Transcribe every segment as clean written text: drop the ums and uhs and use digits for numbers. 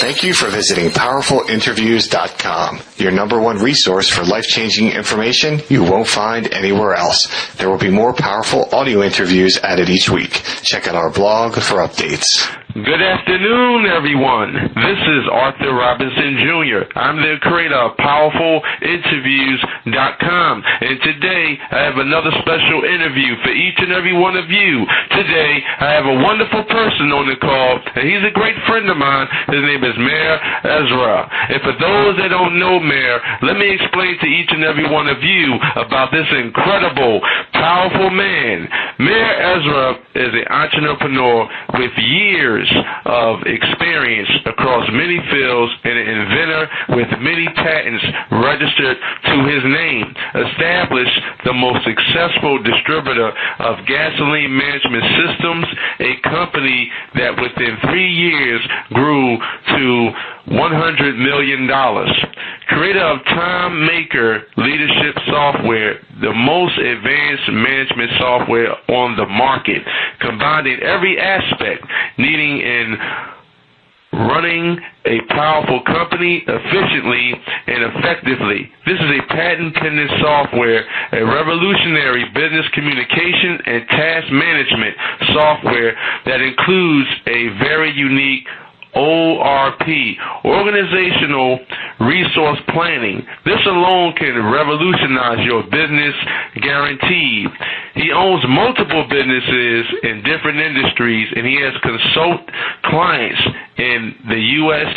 Thank you for visiting PowerfulInterviews.com, your number one resource for life-changing information you won't find anywhere else. There will be more powerful audio interviews added each week. Check out our blog for updates. Good afternoon, everyone. This is Arthur Robinson Jr. I'm the creator of PowerfulInterviews.com, and today I have another special interview for each and every one of you. Today I have a wonderful person on the call, and he's a great friend of mine. His name is Meir Ezra. And for those that don't know Meir, let me explain to each and every one of you about this incredible, powerful man. Meir Ezra is an entrepreneur with years of experience across many fields and an inventor with many patents registered to his name, established the most successful distributor of gasoline management systems, a company that within 3 years grew to $100 million. Creator of Time Maker leadership software, the most advanced management software on the market, combining every aspect needing in running a powerful company efficiently and effectively. This is a patent-pending software, a revolutionary business communication and task management software that includes a very unique ORP, organizational resource planning. This alone can revolutionize your business, guaranteed. He owns multiple businesses in different industries, and he has consult clients in the U.S.,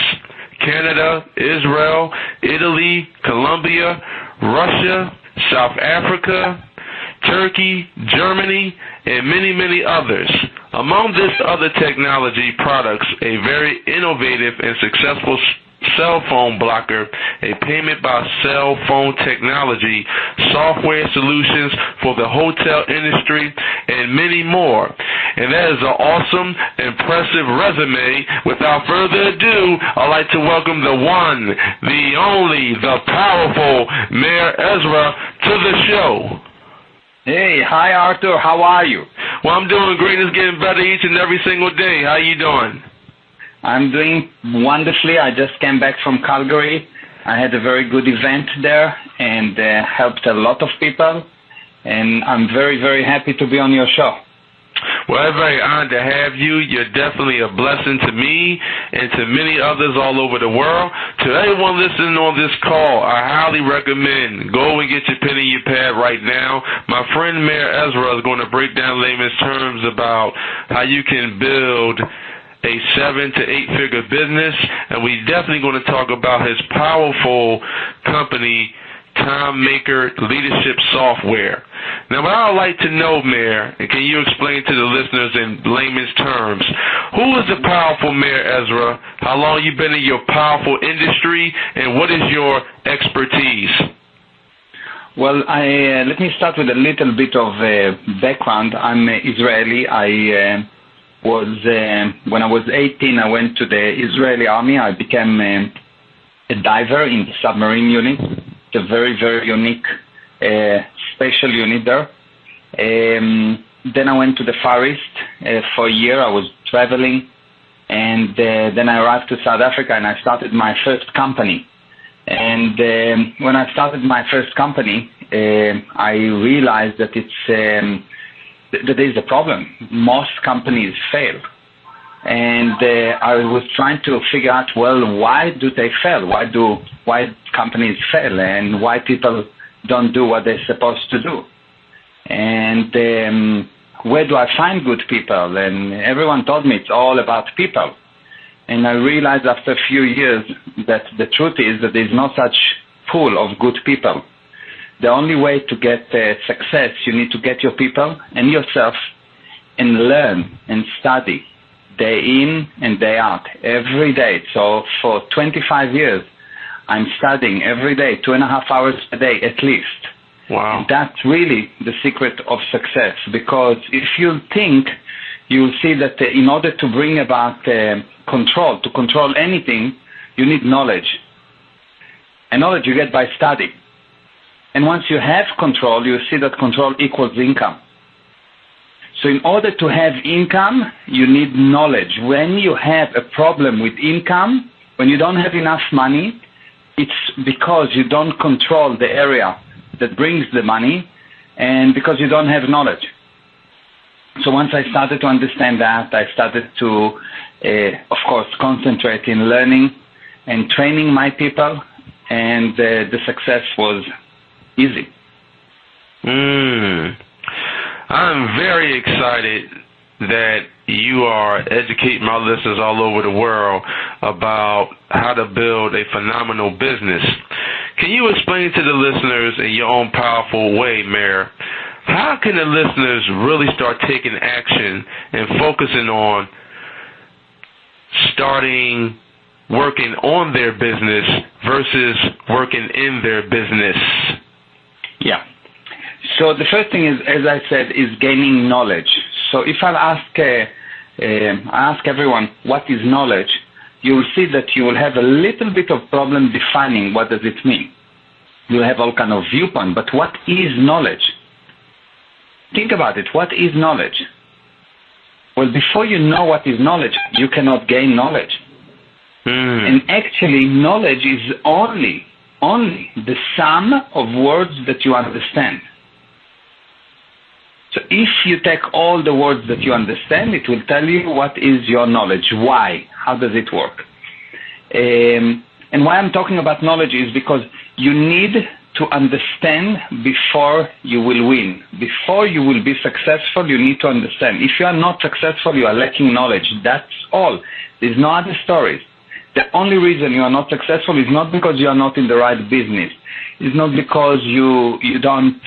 Canada, Israel, Italy, Colombia, Russia, South Africa, Turkey, Germany, and many, many others. Among this other technology products, a very innovative and successful cell phone blocker, a payment by cell phone technology, software solutions for the hotel industry, and many more. And that is an awesome, impressive resume. Without further ado, I'd like to welcome the one, the only, the powerful Meir Ezra to the show. Hey, hi Arthur, how are you? Well, I'm doing great. It's getting better each and every single day. How you doing? I'm doing wonderfully. I just came back from Calgary. I had a very good event there and helped a lot of people. And I'm very, very happy to be on your show. Well, I'm very honored to have you. You're definitely a blessing to me and to many others all over the world. To everyone listening on this call, I highly recommend go and get your pen and your pad right now. My friend Meir Ezra is going to break down layman's terms about how you can build a 7 to 8 figure business, and we're definitely going to talk about his powerful company, Time Maker leadership software. Now, what I would like to know, Meir, and can you explain to the listeners in layman's terms, who is the powerful Meir Ezra? How long you been in your powerful industry, and what is your expertise? Well, let me start with a little bit of background. I'm Israeli. When I was 18, I went to the Israeli army. I became a diver in the submarine unit. It's a very, very unique special unit there. Then I went to the Far East for a year. I was traveling, and then I arrived to South Africa, and I started my first company. And when I started my first company, I realized that that there is a problem. Most companies fail. And I was trying to figure out, well, why do they fail? Why companies fail, and why people don't do what they're supposed to do? And where do I find good people? And everyone told me it's all about people. And I realized after a few years that the truth is that there's no such pool of good people. The only way to get success, you need to get your people and yourself and learn and study day in and day out, every day. So for 25 years, I'm studying every day, 2.5 hours a day at least. Wow. And that's really the secret of success, because if you think, you'll see that in order to bring about to control anything, you need knowledge. And knowledge you get by study. And once you have control, you see that control equals income. So in order to have income, you need knowledge. When you have a problem with income, When you don't have enough money, it's because you don't control the area that brings the money and because you don't have knowledge. So once I started to understand that, I started to, of course, concentrate in learning and training my people, and the success was easy. I'm very excited that you are educating my listeners all over the world about how to build a phenomenal business. Can you explain to the listeners in your own powerful way, Meir, how can the listeners really start taking action and focusing on starting working on their business versus working in their business? Yeah. So the first thing is, as I said, is gaining knowledge. So if I ask everyone what is knowledge, you will see that you will have a little bit of problem defining what does it mean. You'll have all kind of viewpoint, but what is knowledge? Think about it. What is knowledge? Well, before you know what is knowledge, you cannot gain knowledge. And actually, knowledge is only the sum of words that you understand. So if you take all the words that you understand, it will tell you what is your knowledge. Why? How does it work? And why I'm talking about knowledge is because you need to understand before you will win. Before you will be successful, you need to understand. If you are not successful, you are lacking knowledge. That's all. There's no other stories. The only reason you are not successful is not because you are not in the right business. It's not because you don't...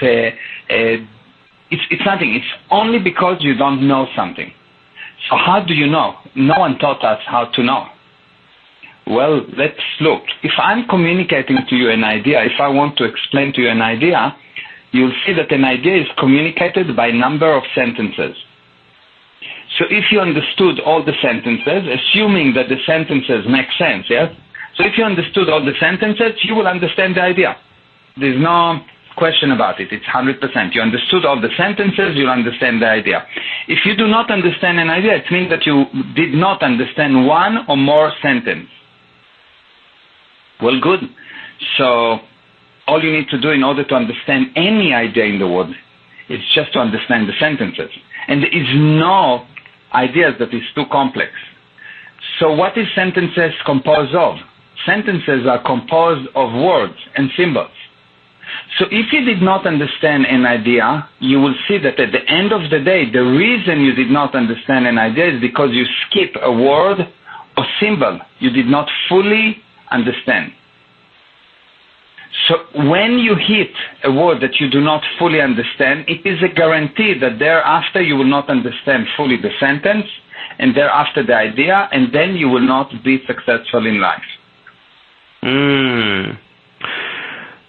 It's nothing. It's only because you don't know something. So how do you know? No one taught us how to know. Well, let's look. If I'm communicating to you an idea, if I want to explain to you an idea, you'll see that an idea is communicated by a number of sentences. So if you understood all the sentences, assuming that the sentences make sense, yes? So if you understood all the sentences, you will understand the idea. There's no question about it. It's 100%. You understood all the sentences, you'll understand the idea. If you do not understand an idea, it means that you did not understand one or more sentence. Well, good. So all you need to do in order to understand any idea in the world is just to understand the sentences. And there is no idea that is too complex. So what is sentences composed of? Sentences are composed of words and symbols. So if you did not understand an idea, you will see that at the end of the day, the reason you did not understand an idea is because you skip a word or symbol you did not fully understand. So when you hit a word that you do not fully understand, it is a guarantee that thereafter you will not understand fully the sentence, and thereafter the idea, and then you will not be successful in life.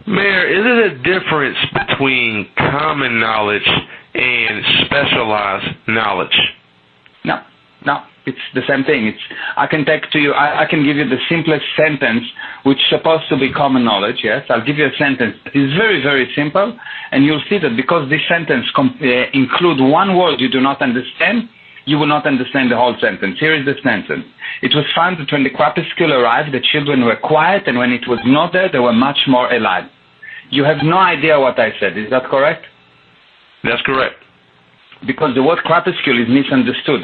Meir, is it a difference between common knowledge and specialized knowledge? No, it's the same thing. I can give you the simplest sentence, which is supposed to be common knowledge, yes? I'll give you a sentence. It's very, very simple, and you'll see that because this sentence includes one word you do not understand, you will not understand the whole sentence. Here is the sentence. It was found that when the crepuscule arrived, the children were quiet, and when it was not there, they were much more alive. You have no idea what I said. Is that correct? That's correct. Because the word crepuscule is misunderstood.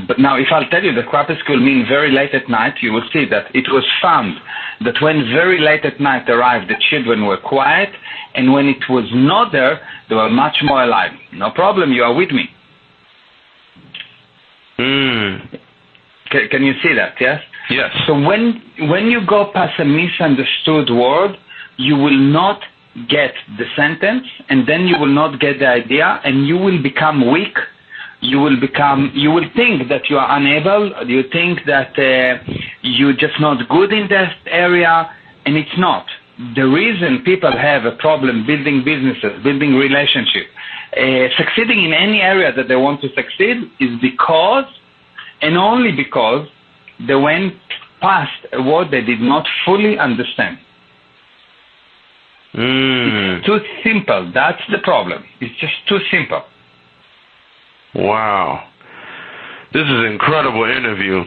But now, if I'll tell you that crepuscule means very late at night, you will see that it was found that when very late at night arrived, the children were quiet, and when it was not there, they were much more alive. No problem, you are with me. Can you see that, yes? Yes. So when you go past a misunderstood word, you will not get the sentence, and then you will not get the idea, and you will become weak. You will think that you are unable. You think that you're just not good in that area, and it's not. The reason people have a problem building businesses, building relationships, succeeding in any area that they want to succeed is because, and only because, they went past a word they did not fully understand. It's too simple. That's the problem. It's just too simple. Wow. This is an incredible interview.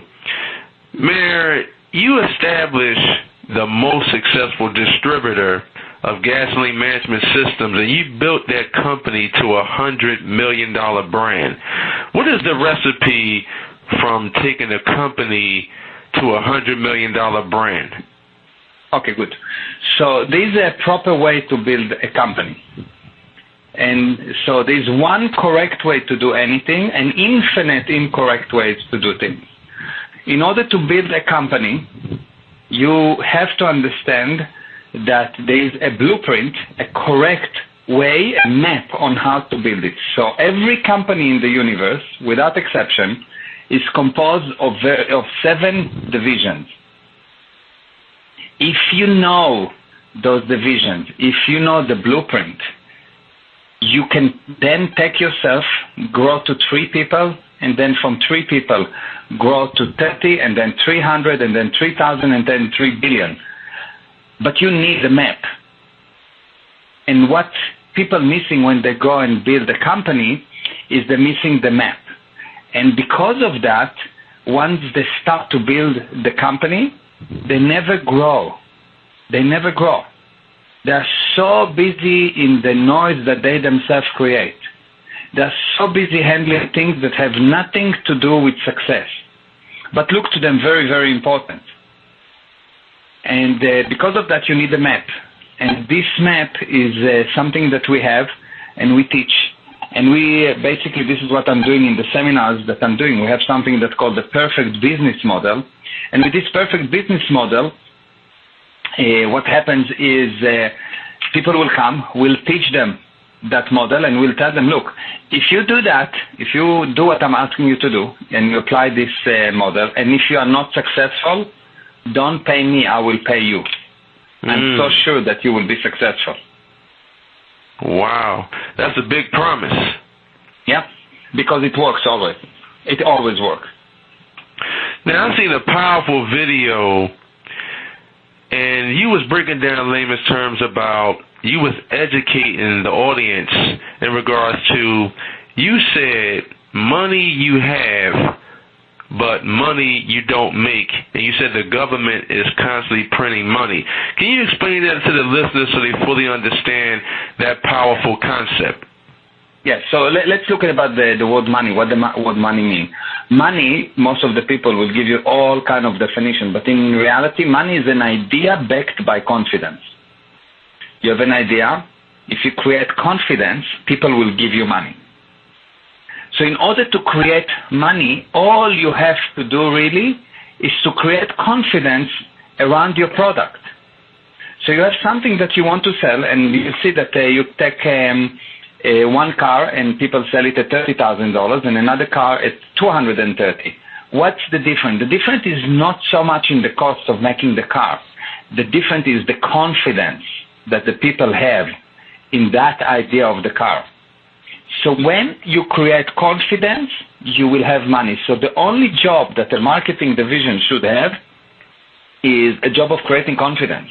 Meir, you established the most successful distributor of gasoline management systems, and you built that company to $100 million brand. What is the recipe from taking a company to $100 million brand? Okay, good. So there's a proper way to build a company. And so there's one correct way to do anything and infinite incorrect ways to do things. In order to build a company, you have to understand that there is a blueprint, a correct way, a map on how to build it. So every company in the universe, without exception, is composed of 7 divisions. If you know those divisions, if you know the blueprint, you can then take yourself, grow to 3 people, and then from 3 people, grow to 30, and then 300, and then 3,000, and then 3 billion. But you need a map. And what people missing when they go and build a company is they're missing the map. And because of that, once they start to build the company, they never grow. They never grow. They're so busy in the noise that they themselves create. They're so busy handling things that have nothing to do with success, but look to them very, very important. And because of that, you need a map. And this map is something that we have and we teach. And we basically, this is what I'm doing in the seminars that I'm doing. We have something that's called the perfect business model. And with this perfect business model, what happens is people will come, we'll teach them that model, and we'll tell them, look, if you do that, if you do what I'm asking you to do, and you apply this model, and if you are not successful, don't pay me, I will pay you. I'm so sure that you will be successful. Wow, that's a big promise. Yeah, because it works always. It always works. Now, I've seen a powerful video, and you was breaking down layman's terms about, you was educating the audience in regards to, you said money you have, but money you don't make. And you said the government is constantly printing money. Can you explain that to the listeners so they fully understand that powerful concept? Yes, so let's look at about the word money, what money means. Money, most of the people will give you all kind of definition, but in reality, money is an idea backed by confidence. You have an idea, if you create confidence, people will give you money. So in order to create money, all you have to do really is to create confidence around your product. So you have something that you want to sell, and you see that you take one car and people sell it at $30,000 and another car at $230,000. What's the difference? The difference is not so much in the cost of making the car. The difference is the confidence that the people have in that idea of the car. So when you create confidence, you will have money. So the only job that a marketing division should have is a job of creating confidence.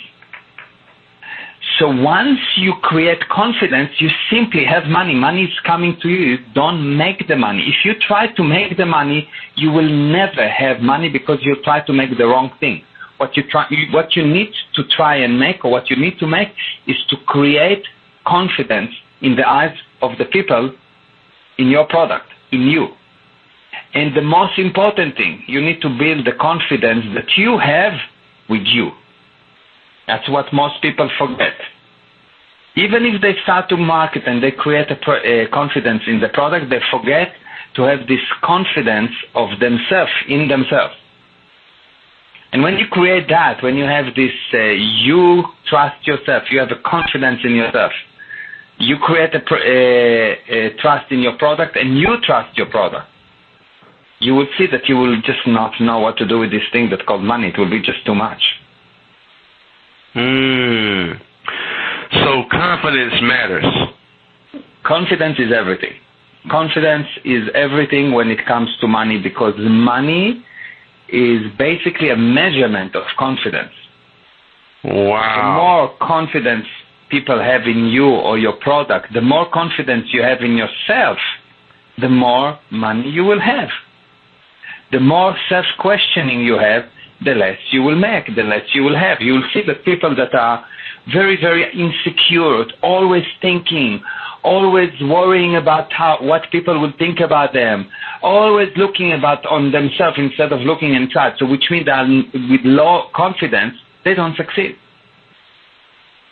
So once you create confidence, you simply have money. Money is coming to you. You don't make the money. If you try to make the money, you will never have money because you try to make the wrong thing. What you need to try and make, or what you need to make, is to create confidence in the eyes of the people in your product, in you. And the most important thing, you need to build the confidence that you have with you. That's what most people forget. Even if they start to market and they create a confidence in the product, they forget to have this confidence of themselves, in themselves. And when you create that, when you have this, you trust yourself, you have a confidence in yourself, you create a trust in your product, and you trust your product, you will see that you will just not know what to do with this thing that's called money. It will be just too much. So confidence matters. Confidence is everything. Confidence is everything when it comes to money, because money is basically a measurement of confidence. Wow. The more confidence people have in you or your product, the more confidence you have in yourself, the more money you will have. The more self-questioning you have, the less you will make, the less you will have. You will see that people that are very, very insecure, always thinking, always worrying about what people will think about them, always looking on themselves instead of looking inside. So which means that with low confidence, they don't succeed.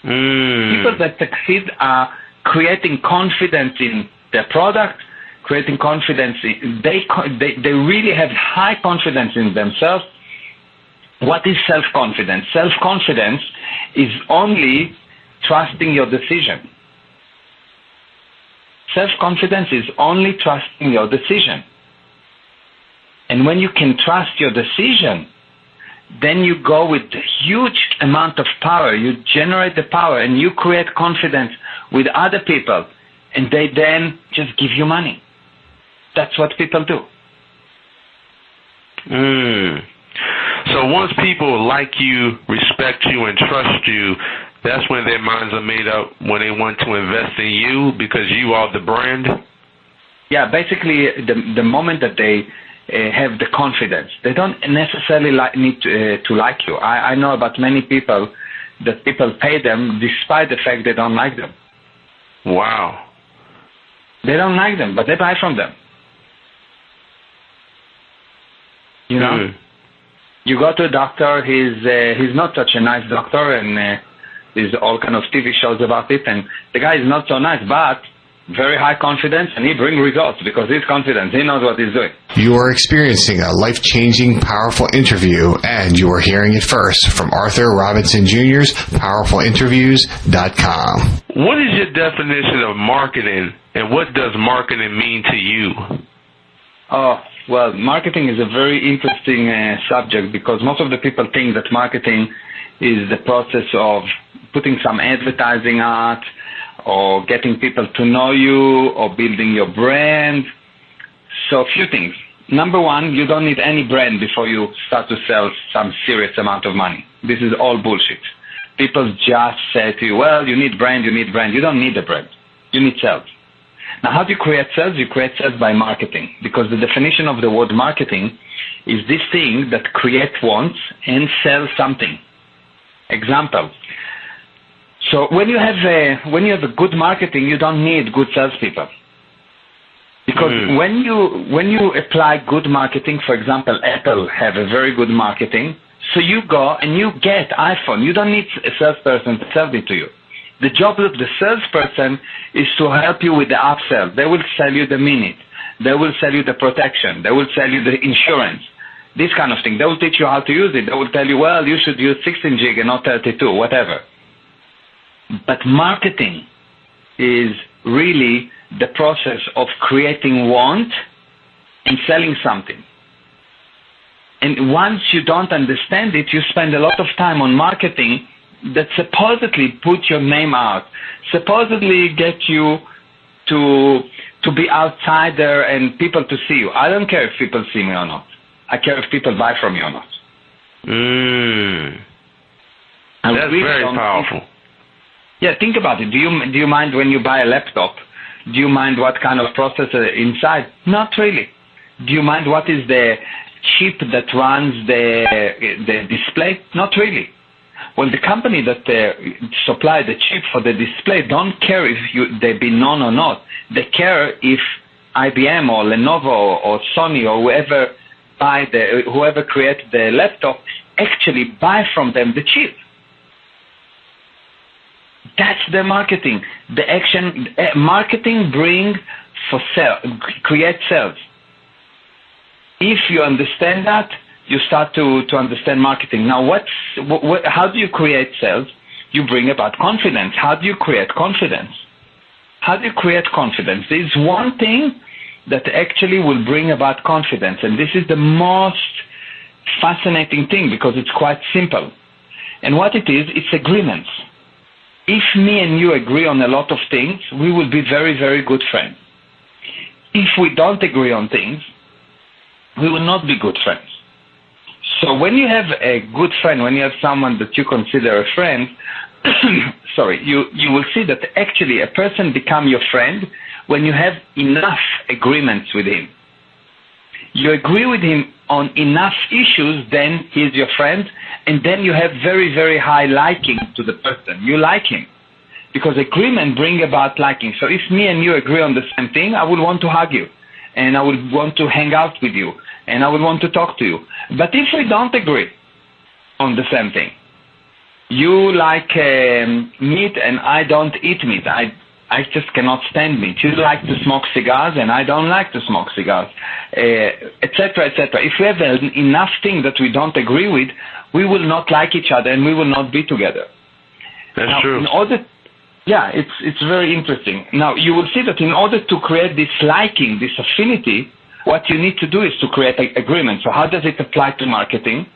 People that succeed are creating confidence in their product, creating confidence they really have high confidence in themselves. What is self-confidence? Self-confidence is only trusting your decision. Self-confidence is only trusting your decision. And when you can trust your decision, then you go with a huge amount of power. You generate the power and you create confidence with other people, and they then just give you money. That's what people do. So once people like you, respect you, and trust you, that's when their minds are made up, when they want to invest in you because you are the brand? Yeah, basically the moment that they have the confidence, they don't necessarily need to like you. I know about many people that people pay them despite the fact they don't like them. Wow. They don't like them, but they buy from them. You know? You go to a doctor, he's not such a nice doctor, and there's all kind of TV shows about it, and the guy is not so nice, but very high confidence, and he brings results because he's confident. He knows what he's doing. You are experiencing a life-changing, powerful interview, and you are hearing it first from Arthur Robinson Jr.'s PowerfulInterviews.com. What is your definition of marketing, and what does marketing mean to you? Oh, well, marketing is a very interesting subject because most of the people think that marketing is the process of putting some advertising out or getting people to know you or building your brand. So a few things. Number one, you don't need any brand before you start to sell some serious amount of money. This is all bullshit. People just say to you, well, you need brand, you need brand. You don't need a brand. You need sales. Now, how do you create sales? You create sales by marketing, because the definition of the word marketing is this thing that creates wants and sells something. Example. So when you have a good marketing, you don't need good salespeople. Because when you apply good marketing, for example, Apple have a very good marketing, so you go and you get iPhone. You don't need a salesperson to sell it to you. The job of the salesperson is to help you with the upsell. They will sell you the minute. They will sell you the protection. They will sell you the insurance. This kind of thing. They will teach you how to use it. They will tell you, well, you should use 16 gig and not 32, whatever. But marketing is really the process of creating want and selling something. And once you don't understand it, you spend a lot of time on marketing that supposedly put your name out, supposedly get you to be outsider and people to see you. I don't care if people see me or not. I care if people buy from you or not. That's really very powerful. Yeah, think about it. Do you mind when you buy a laptop? Do you mind what kind of processor inside? Not really. Do you mind what is the chip that runs the display? Not really. Well, the company that supply the chip for the display don't care if they be known or not. They care if IBM or Lenovo or Sony or whoever created the laptop actually buy from them the chip. That's the marketing. The action marketing create sales. If you understand that, you start to understand marketing. Now, how do you create sales? You bring about confidence. How do you create confidence? There's one thing that actually will bring about confidence, and this is the most fascinating thing because it's quite simple. And what it is, it's agreements. If me and you agree on a lot of things, we will be very, very good friends. If we don't agree on things, we will not be good friends. So when you have a good friend, when you have someone that you consider a friend, you will see that actually a person become your friend when you have enough agreements with him. You agree with him on enough issues, then he's your friend, and then you have very, very high liking to the person. You like him. Because agreement brings about liking. So if me and you agree on the same thing, I would want to hug you, and I would want to hang out with you, and I would want to talk to you. But if we don't agree on the same thing, you like meat and I don't eat meat. I just cannot stand meat. You like to smoke cigars and I don't like to smoke cigars, etc., etc. If we have enough things that we don't agree with, we will not like each other and we will not be together. That's now, true. It's very interesting. Now, you will see that in order to create this liking, this affinity, what you need to do is to create an agreement. So how does it apply to marketing?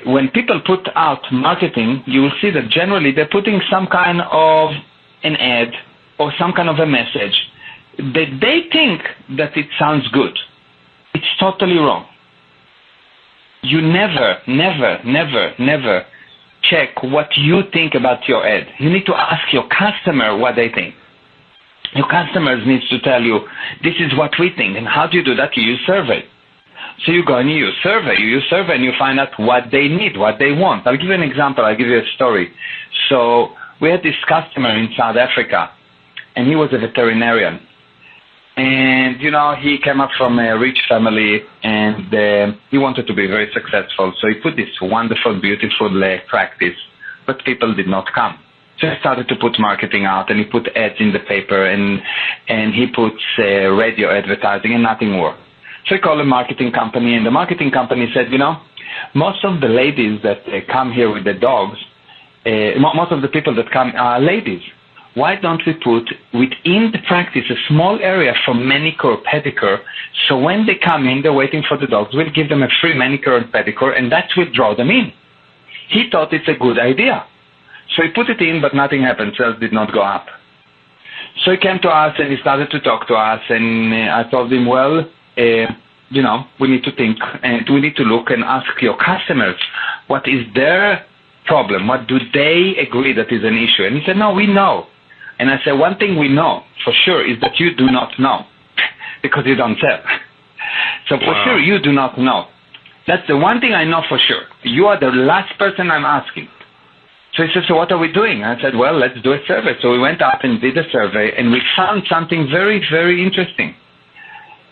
When people put out marketing, you will see that generally they're putting some kind of an ad or some kind of a message that they think that it sounds good. It's totally wrong. You never check what you think about your ad. You need to ask your customer what they think. Your customers need to tell you, this is what we think. And how do you do that? You use survey. So you go and you use survey. You use survey and you find out what they need, what they want. I'll give you an example. I'll give you a story. So we had this customer in South Africa, and he was a veterinarian. And, he came up from a rich family, and he wanted to be very successful. So he put this wonderful, beautiful practice, but people did not come. So he started to put marketing out, and he put ads in the paper, and he put radio advertising, and nothing worked. So he called a marketing company, and the marketing company said, most of the ladies that come here with the dogs, most of the people that come are ladies. Why don't we put within the practice a small area for manicure, pedicure, so when they come in, they're waiting for the dogs, we'll give them a free manicure and pedicure, and that will draw them in. He thought it's a good idea. So he put it in, but nothing happened. Sales did not go up. So he came to us, and he started to talk to us, and I told him, well, we need to think, and we need to look and ask your customers, what is their problem? What do they agree that is an issue? And he said, no, we know. And I said, one thing we know for sure is that you do not know because you don't sell. So for sure, you do not know. That's the one thing I know for sure. You are the last person I'm asking. So he said, so what are we doing? I said, well, let's do a survey. So we went up and did a survey, and we found something very, very interesting.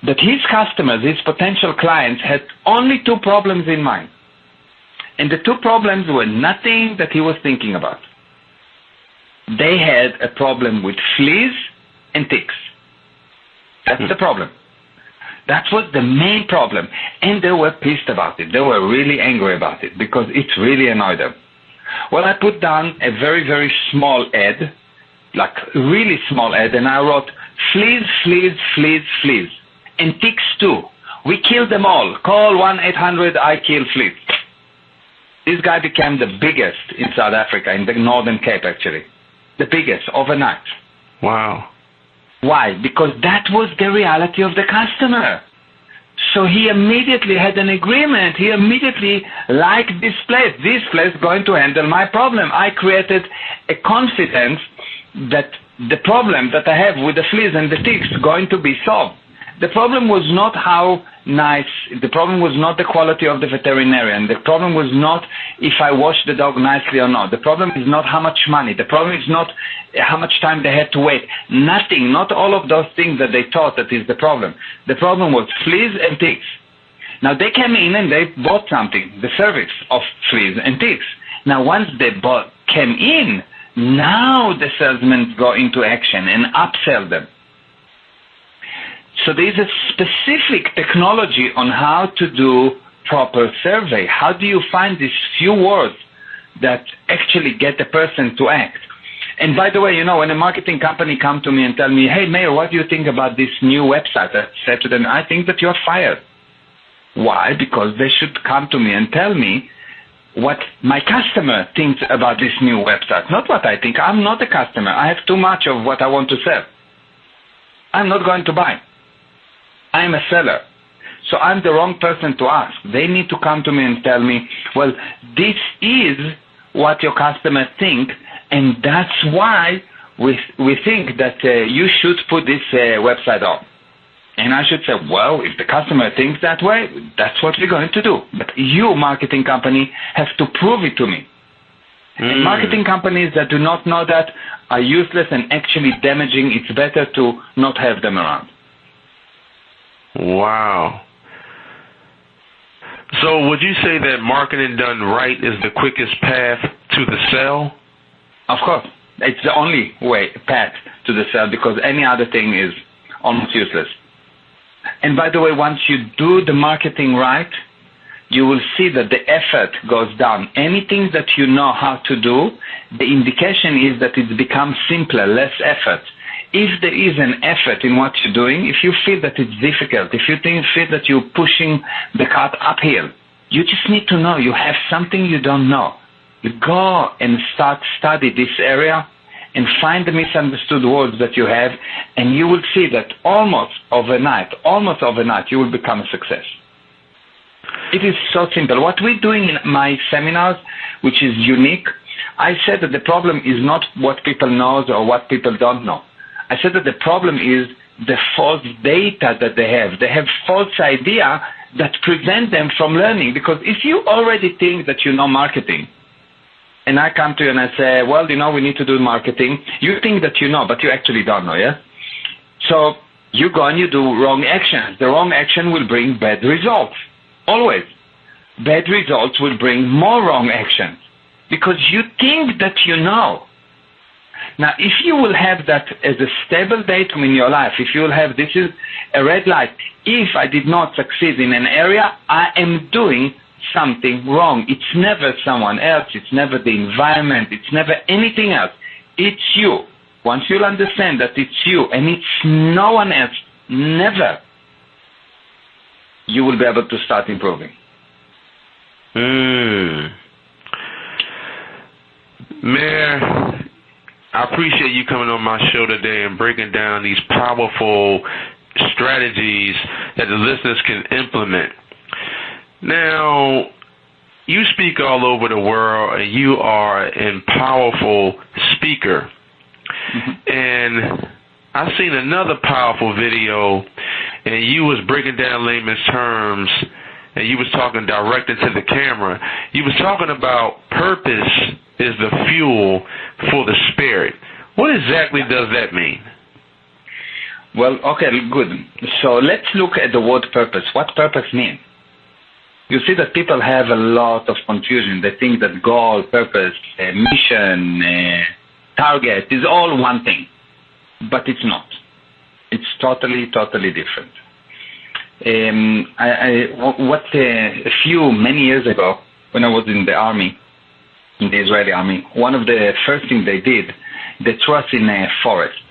That his customers, his potential clients, had only two problems in mind. And the two problems were nothing that he was thinking about. They had a problem with fleas and ticks. That's the problem. That was the main problem. And they were pissed about it. They were really angry about it because it really annoyed them. Well, I put down a very, very small ad, like really small ad, and I wrote, fleas, fleas, fleas, fleas. And ticks too. We killed them all. Call 1-800-I-KILL-FLEAS. This guy became the biggest in South Africa, in the Northern Cape actually. The biggest, overnight. Wow. Why? Because that was the reality of the customer. So he immediately had an agreement. He immediately liked this place. This place is going to handle my problem. I created a confidence that the problem that I have with the fleas and the ticks is going to be solved. The problem was not how nice, the problem was not the quality of the veterinarian, the problem was not if I wash the dog nicely or not, the problem is not how much money, the problem is not how much time they had to wait, nothing, not all of those things that they thought that is the problem. The problem was fleas and ticks. Now they came in and they bought something, the service of fleas and ticks. Now once they came in, now the salesmen go into action and upsell them. So there is a specific technology on how to do proper survey. How do you find these few words that actually get the person to act? And by the way, when a marketing company come to me and tell me, hey, Meir, what do you think about this new website? I said to them, I think that you're fired. Why? Because they should come to me and tell me what my customer thinks about this new website, not what I think. I'm not a customer. I have too much of what I want to sell. I'm not going to buy. I'm a seller. So I'm the wrong person to ask. They need to come to me and tell me, well, this is what your customers think, and that's why we think that you should put this website on. And I should say, well, if the customer thinks that way, that's what we're going to do. But you, marketing company, have to prove it to me. And marketing companies that do not know that are useless and actually damaging. It's better to not have them around. Wow. So would you say that marketing done right is the quickest path to the sale? Of course. It's the only path to the sale, because any other thing is almost useless. And by the way, once you do the marketing right, you will see that the effort goes down. Anything that you know how to do, the indication is that it becomes simpler, less effort. If there is an effort in what you're doing, if you feel that it's difficult, if you feel that you're pushing the cart uphill, you just need to know you have something you don't know. You go and study this area and find the misunderstood words that you have, and you will see that almost overnight, you will become a success. It is so simple. What we're doing in my seminars, which is unique, I said that the problem is not what people know or what people don't know. I said that the problem is the false data that they have. They have false idea that prevent them from learning. Because if you already think that you know marketing, and I come to you and I say, well, we need to do marketing, you think that you know, but you actually don't know, yeah? So you go and you do wrong actions. The wrong action will bring bad results. Always. Bad results will bring more wrong actions because you think that you know. Now, if you will have that as a stable datum in your life, if you will have, this is a red light, if I did not succeed in an area, I am doing something wrong. It's never someone else. It's never the environment. It's never anything else. It's you. Once you'll understand that it's you and it's no one else, never, you will be able to start improving. Meir, I appreciate you coming on my show today and breaking down these powerful strategies that the listeners can implement. Now, you speak all over the world, and you are a powerful speaker. And I seen another powerful video, and you was breaking down layman's terms, and you was talking direct into the camera. You was talking about purpose is the fuel for the spirit. What exactly does that mean? Well, okay, good. So let's look at the word purpose. What purpose means? You see that people have a lot of confusion. They think that goal, purpose, mission, target is all one thing. But it's not. It's totally different. Many years ago, when I was in the army, in the Israeli army, one of the first things they did, they threw us in a forest.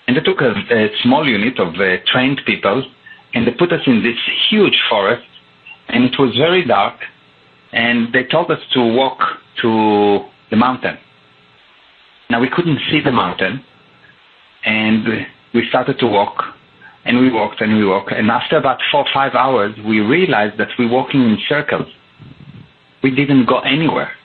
And they took a small unit of trained people, and they put us in this huge forest, and it was very dark, and they told us to walk to the mountain. Now, we couldn't see the mountain, and we started to walk, and we walked, and after about 4 or 5 hours, we realized that we're walking in circles. We didn't go anywhere.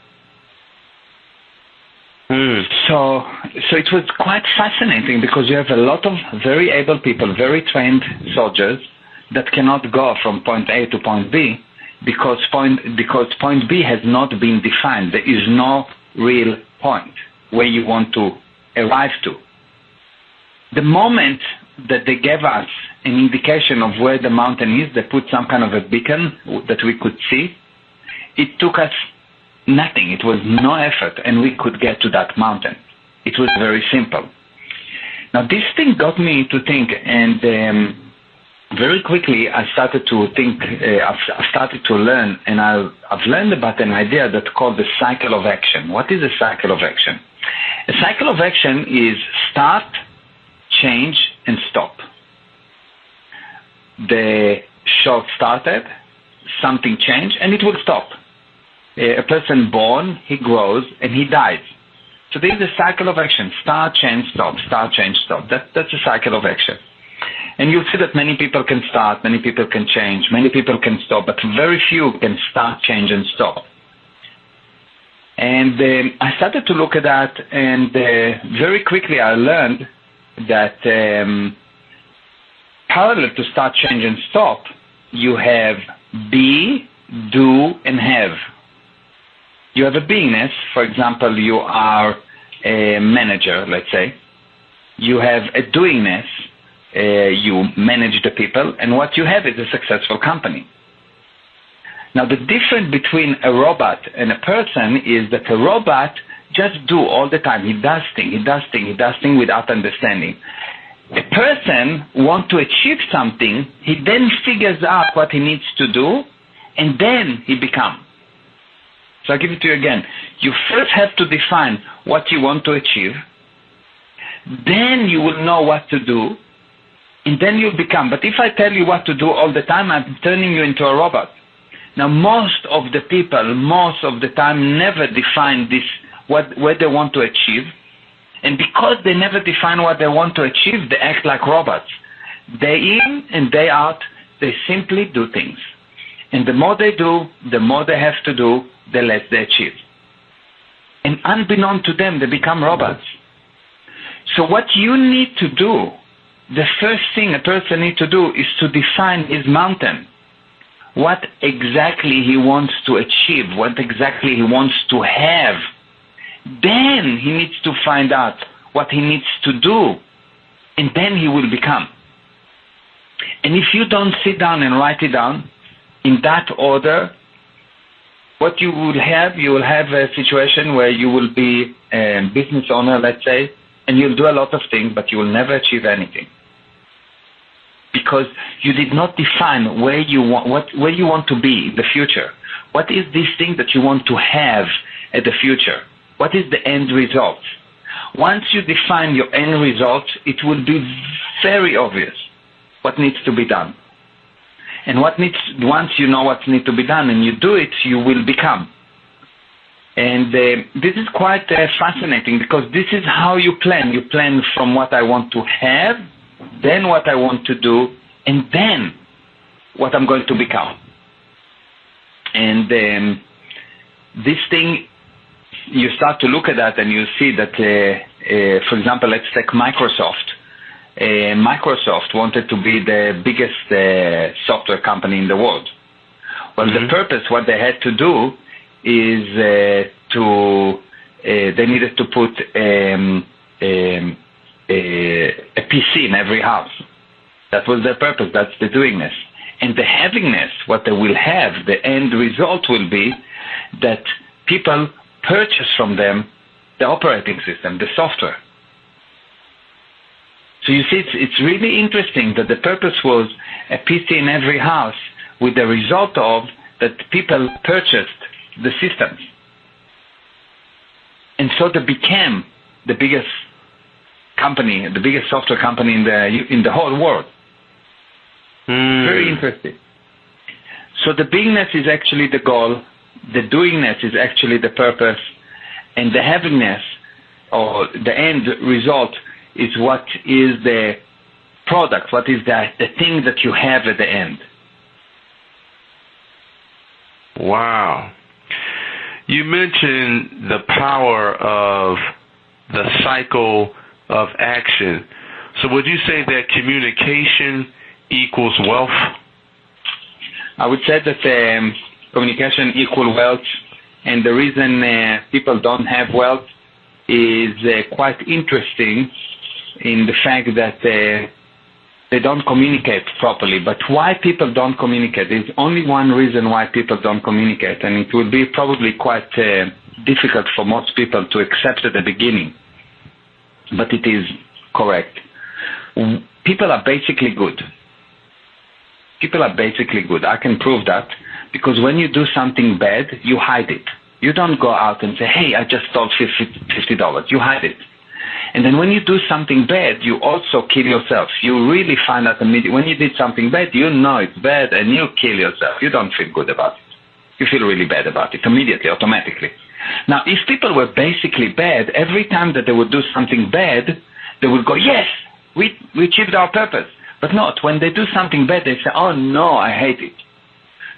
So it was quite fascinating because you have a lot of very able people, very trained soldiers that cannot go from point A to point B because point B has not been defined. There is no real point where you want to arrive to. The moment that they gave us an indication of where the mountain is, they put some kind of a beacon that we could see. It took us nothing. It was no effort, and we could get to that mountain. It was very simple. Now, this thing got me to think, and very quickly I started to think, I started to learn, and I've learned about an idea that's called the cycle of action. What is a cycle of action? A cycle of action is start, change, and stop. The show started, something changed, and it will stop. A person born, he grows, and he dies. So there is a cycle of action. Start, change, stop. Start, change, stop. That's a cycle of action. And you'll see that many people can start, many people can change, many people can stop, but very few can start, change, and stop. And I started to look at that, and very quickly I learned that parallel to start, change, and stop, you have be, do, and have. You have a beingness. For example, you are a manager, let's say. You have a doingness. You manage the people, and what you have is a successful company. Now, the difference between a robot and a person is that a robot just do all the time. He does things without understanding. A person wants to achieve something, he then figures out what he needs to do, and then he becomes. So I'll give it to you again. You first have to define what you want to achieve, then you will know what to do, and then you'll become. But if I tell you what to do all the time, I'm turning you into a robot. Now, most of the people, most of the time, never define this, what they want to achieve. And because they never define what they want to achieve, they act like robots. Day in and day out, they simply do things. And the more they do, the more they have to do, the less they achieve. And unbeknown to them, they become robots. So what you need to do, the first thing a person needs to do is to define his mountain. What exactly he wants to achieve, what exactly he wants to have. Then he needs to find out what he needs to do, and then he will become. And if you don't sit down and write it down in that order, what you will have a situation where you will be a business owner, let's say, and you'll do a lot of things, but you will never achieve anything. Because you did not define where you want to be in the future. What is this thing that you want to have at the future? What is the end result? Once you define your end result, it will be very obvious what needs to be done. And once you know what needs to be done and you do it, you will become. And this is quite fascinating, because this is how you plan. You plan from what I want to have, then what I want to do, and then what I'm going to become. And this thing, you start to look at that and you see that, for example, let's take Microsoft. Microsoft wanted to be the biggest software company in the world. Well, the purpose, what they had to do is they needed to put a PC in every house. That was their purpose. That's the doingness. And the havingness, what they will have, the end result will be that people purchase from them the operating system, the software. So you see, it's really interesting that the purpose was a PC in every house, with the result of that people purchased the systems. And so they became the biggest company, the biggest software company in the whole world. Very interesting. So the beingness is actually the goal, the doingness is actually the purpose, and the havingness, or the end result, is what is the product, what is the thing that you have at the end. Wow. You mentioned the power of the cycle of action. So would you say that communication equals wealth? I would say that communication equals wealth, and the reason people don't have wealth is quite interesting in the fact that they don't communicate properly. But why people don't communicate? There's only one reason why people don't communicate, and it will be probably quite difficult for most people to accept at the beginning, but it is correct. People are basically good. People are basically good. I can prove that, because when you do something bad, you hide it. You don't go out and say, hey, I just stole $50. You hide it. And then when you do something bad, you also kill yourself. You really find out immediately. When you did something bad, you know it's bad, and you kill yourself. You don't feel good about it. You feel really bad about it immediately, automatically. Now, if people were basically bad, every time that they would do something bad, they would go, yes, we achieved our purpose. But not. When they do something bad, they say, oh, no, I hate it.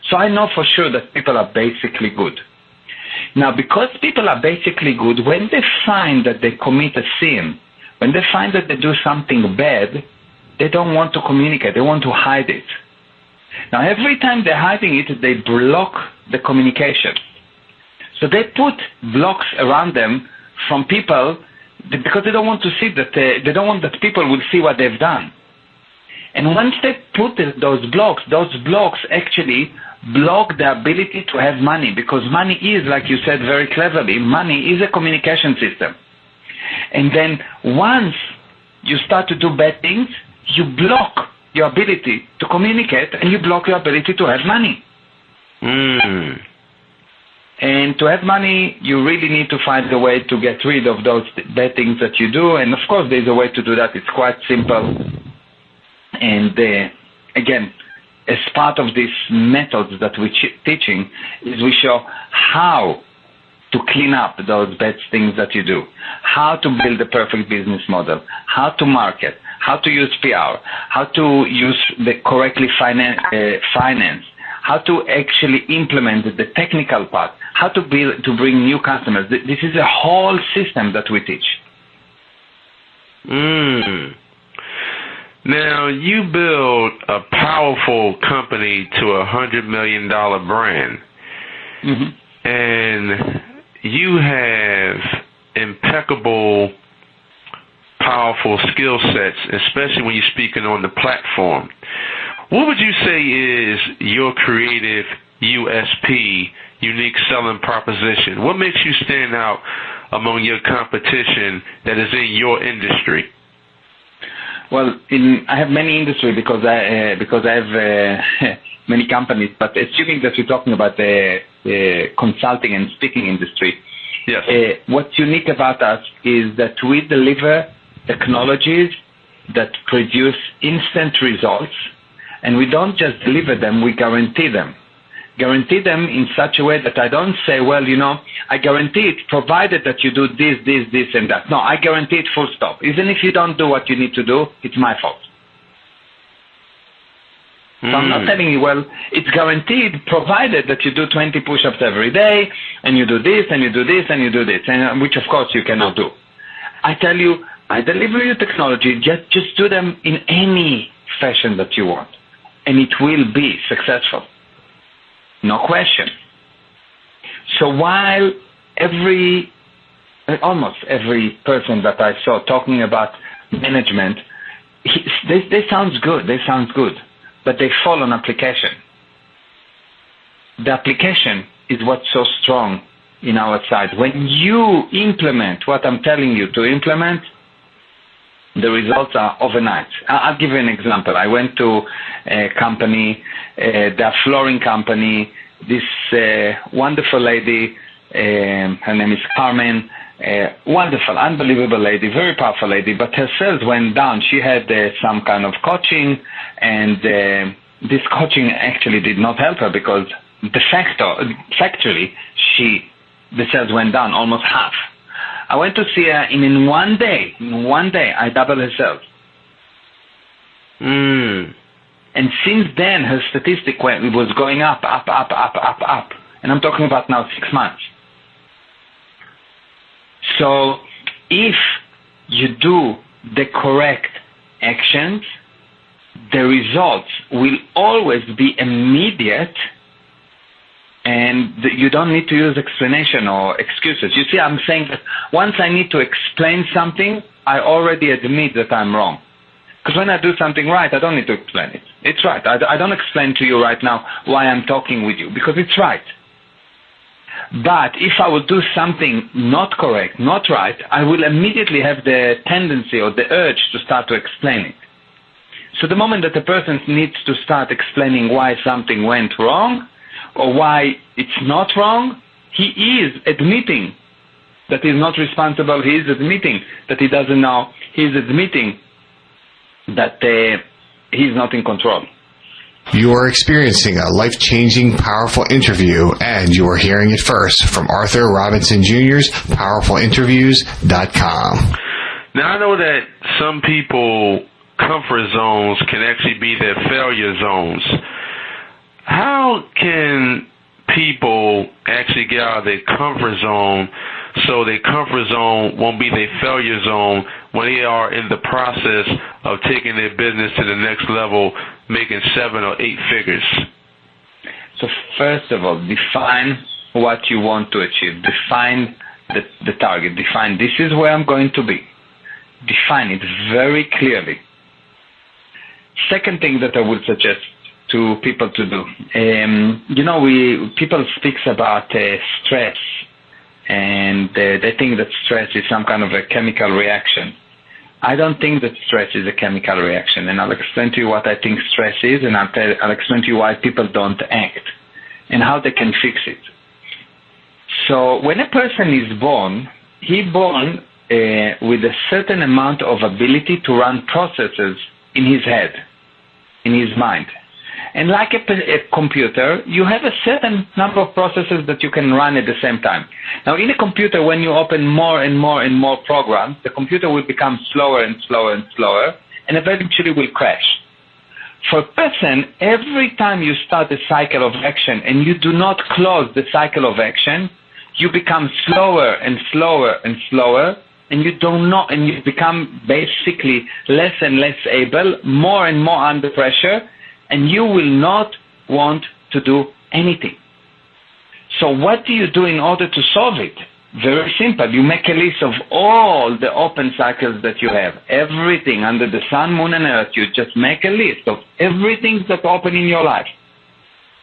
So I know for sure that people are basically good. Now, because people are basically good, when they find that they commit a sin, when they find that they do something bad, they don't want to communicate. They want to hide it. Now, every time they're hiding it, they block the communication. So they put blocks around them from people because they don't want to see that they don't want that people will see what they've done. And once they put those blocks actually block the ability to have money, because money is, like you said very cleverly, money is a communication system. And then once you start to do bad things, you block your ability to communicate and you block your ability to have money. And to have money, you really need to find a way to get rid of those bad things that you do. And of course, there's a way to do that. It's quite simple. And again, as part of these methods that we're teaching, is we show how to clean up those bad things that you do, how to build a perfect business model, how to market, how to use PR, how to use the correctly finance, how to actually implement the technical part, how to bring new customers. This is a whole system that we teach. Now, you build a powerful company to $100 million brand, and you have impeccable, powerful skill sets, especially when you're speaking on the platform. What would you say is your creative USP, unique selling proposition? What makes you stand out among your competition that is in your industry? Well, I have many industry because I have many companies, but assuming that we're talking about the consulting and speaking industry, yes. What's unique about us is that we deliver technologies that produce instant results, and we don't just deliver them, we guarantee them. Guarantee them in such a way that I don't say, well, I guarantee it provided that you do this, and that. No, I guarantee it full stop. Even if you don't do what you need to do, it's my fault. So I'm not telling you, well, it's guaranteed provided that you do 20 push-ups every day, and you do this, and you do this, and you do this, and which of course you cannot do. I tell you, I deliver you technology, just do them in any fashion that you want, and it will be successful. No question. So while almost every person that I saw talking about management, they sound good, but they fall on application. The application is what's so strong in our side. When you implement what I'm telling you to implement, the results are overnight. I'll give you an example. I went to a company, the flooring company, this wonderful lady, her name is Carmen, wonderful, unbelievable lady, very powerful lady, but her sales went down. She had some kind of coaching, and this coaching actually did not help her because factually, the sales went down almost half. I went to see her, and in one day, I doubled her sales. And since then, her statistic was going up. And I'm talking about now 6 months. So if you do the correct actions, the results will always be immediate, and you don't need to use explanation or excuses. You see, I'm saying that once I need to explain something, I already admit that I'm wrong. Because when I do something right, I don't need to explain it. It's right. I don't explain to you right now why I'm talking with you, because it's right. But if I will do something not correct, not right, I will immediately have the tendency or the urge to start to explain it. So the moment that the person needs to start explaining why something went wrong or why it's not wrong, he is admitting that he's not responsible. He is admitting that he doesn't know. He is admitting that he's not in control. You are experiencing a life-changing, powerful interview, and you are hearing it first from Arthur Robinson Jr.'s PowerfulInterviews.com. Now, I know that some people, comfort zones can actually be their failure zones. How can people actually get out of their comfort zone so their comfort zone won't be their failure zone when they are in the process of taking their business to the next level, making 7 or 8 figures? So first of all, define what you want to achieve. Define the target. Define, this is where I'm going to be. Define it very clearly. Second thing that I would suggest to people to do, people speaks about stress, and they think that stress is some kind of a chemical reaction. I don't think that stress is a chemical reaction, and I'll explain to you what I think stress is, and I'll explain to you why people don't act and how they can fix it. So when a person is born, he's born with a certain amount of ability to run processes in his head, in his mind. And like a computer, you have a certain number of processes that you can run at the same time. Now, in a computer, when you open more and more and more programs, the computer will become slower and slower and slower, and eventually will crash. For a person, every time you start a cycle of action and you do not close the cycle of action, you become slower and slower and slower, and you become basically less and less able, more and more under pressure, and you will not want to do anything. So what do you do in order to solve it? Very simple. You make a list of all the open cycles that you have. Everything under the sun, moon, and earth. You just make a list of everything that's open in your life.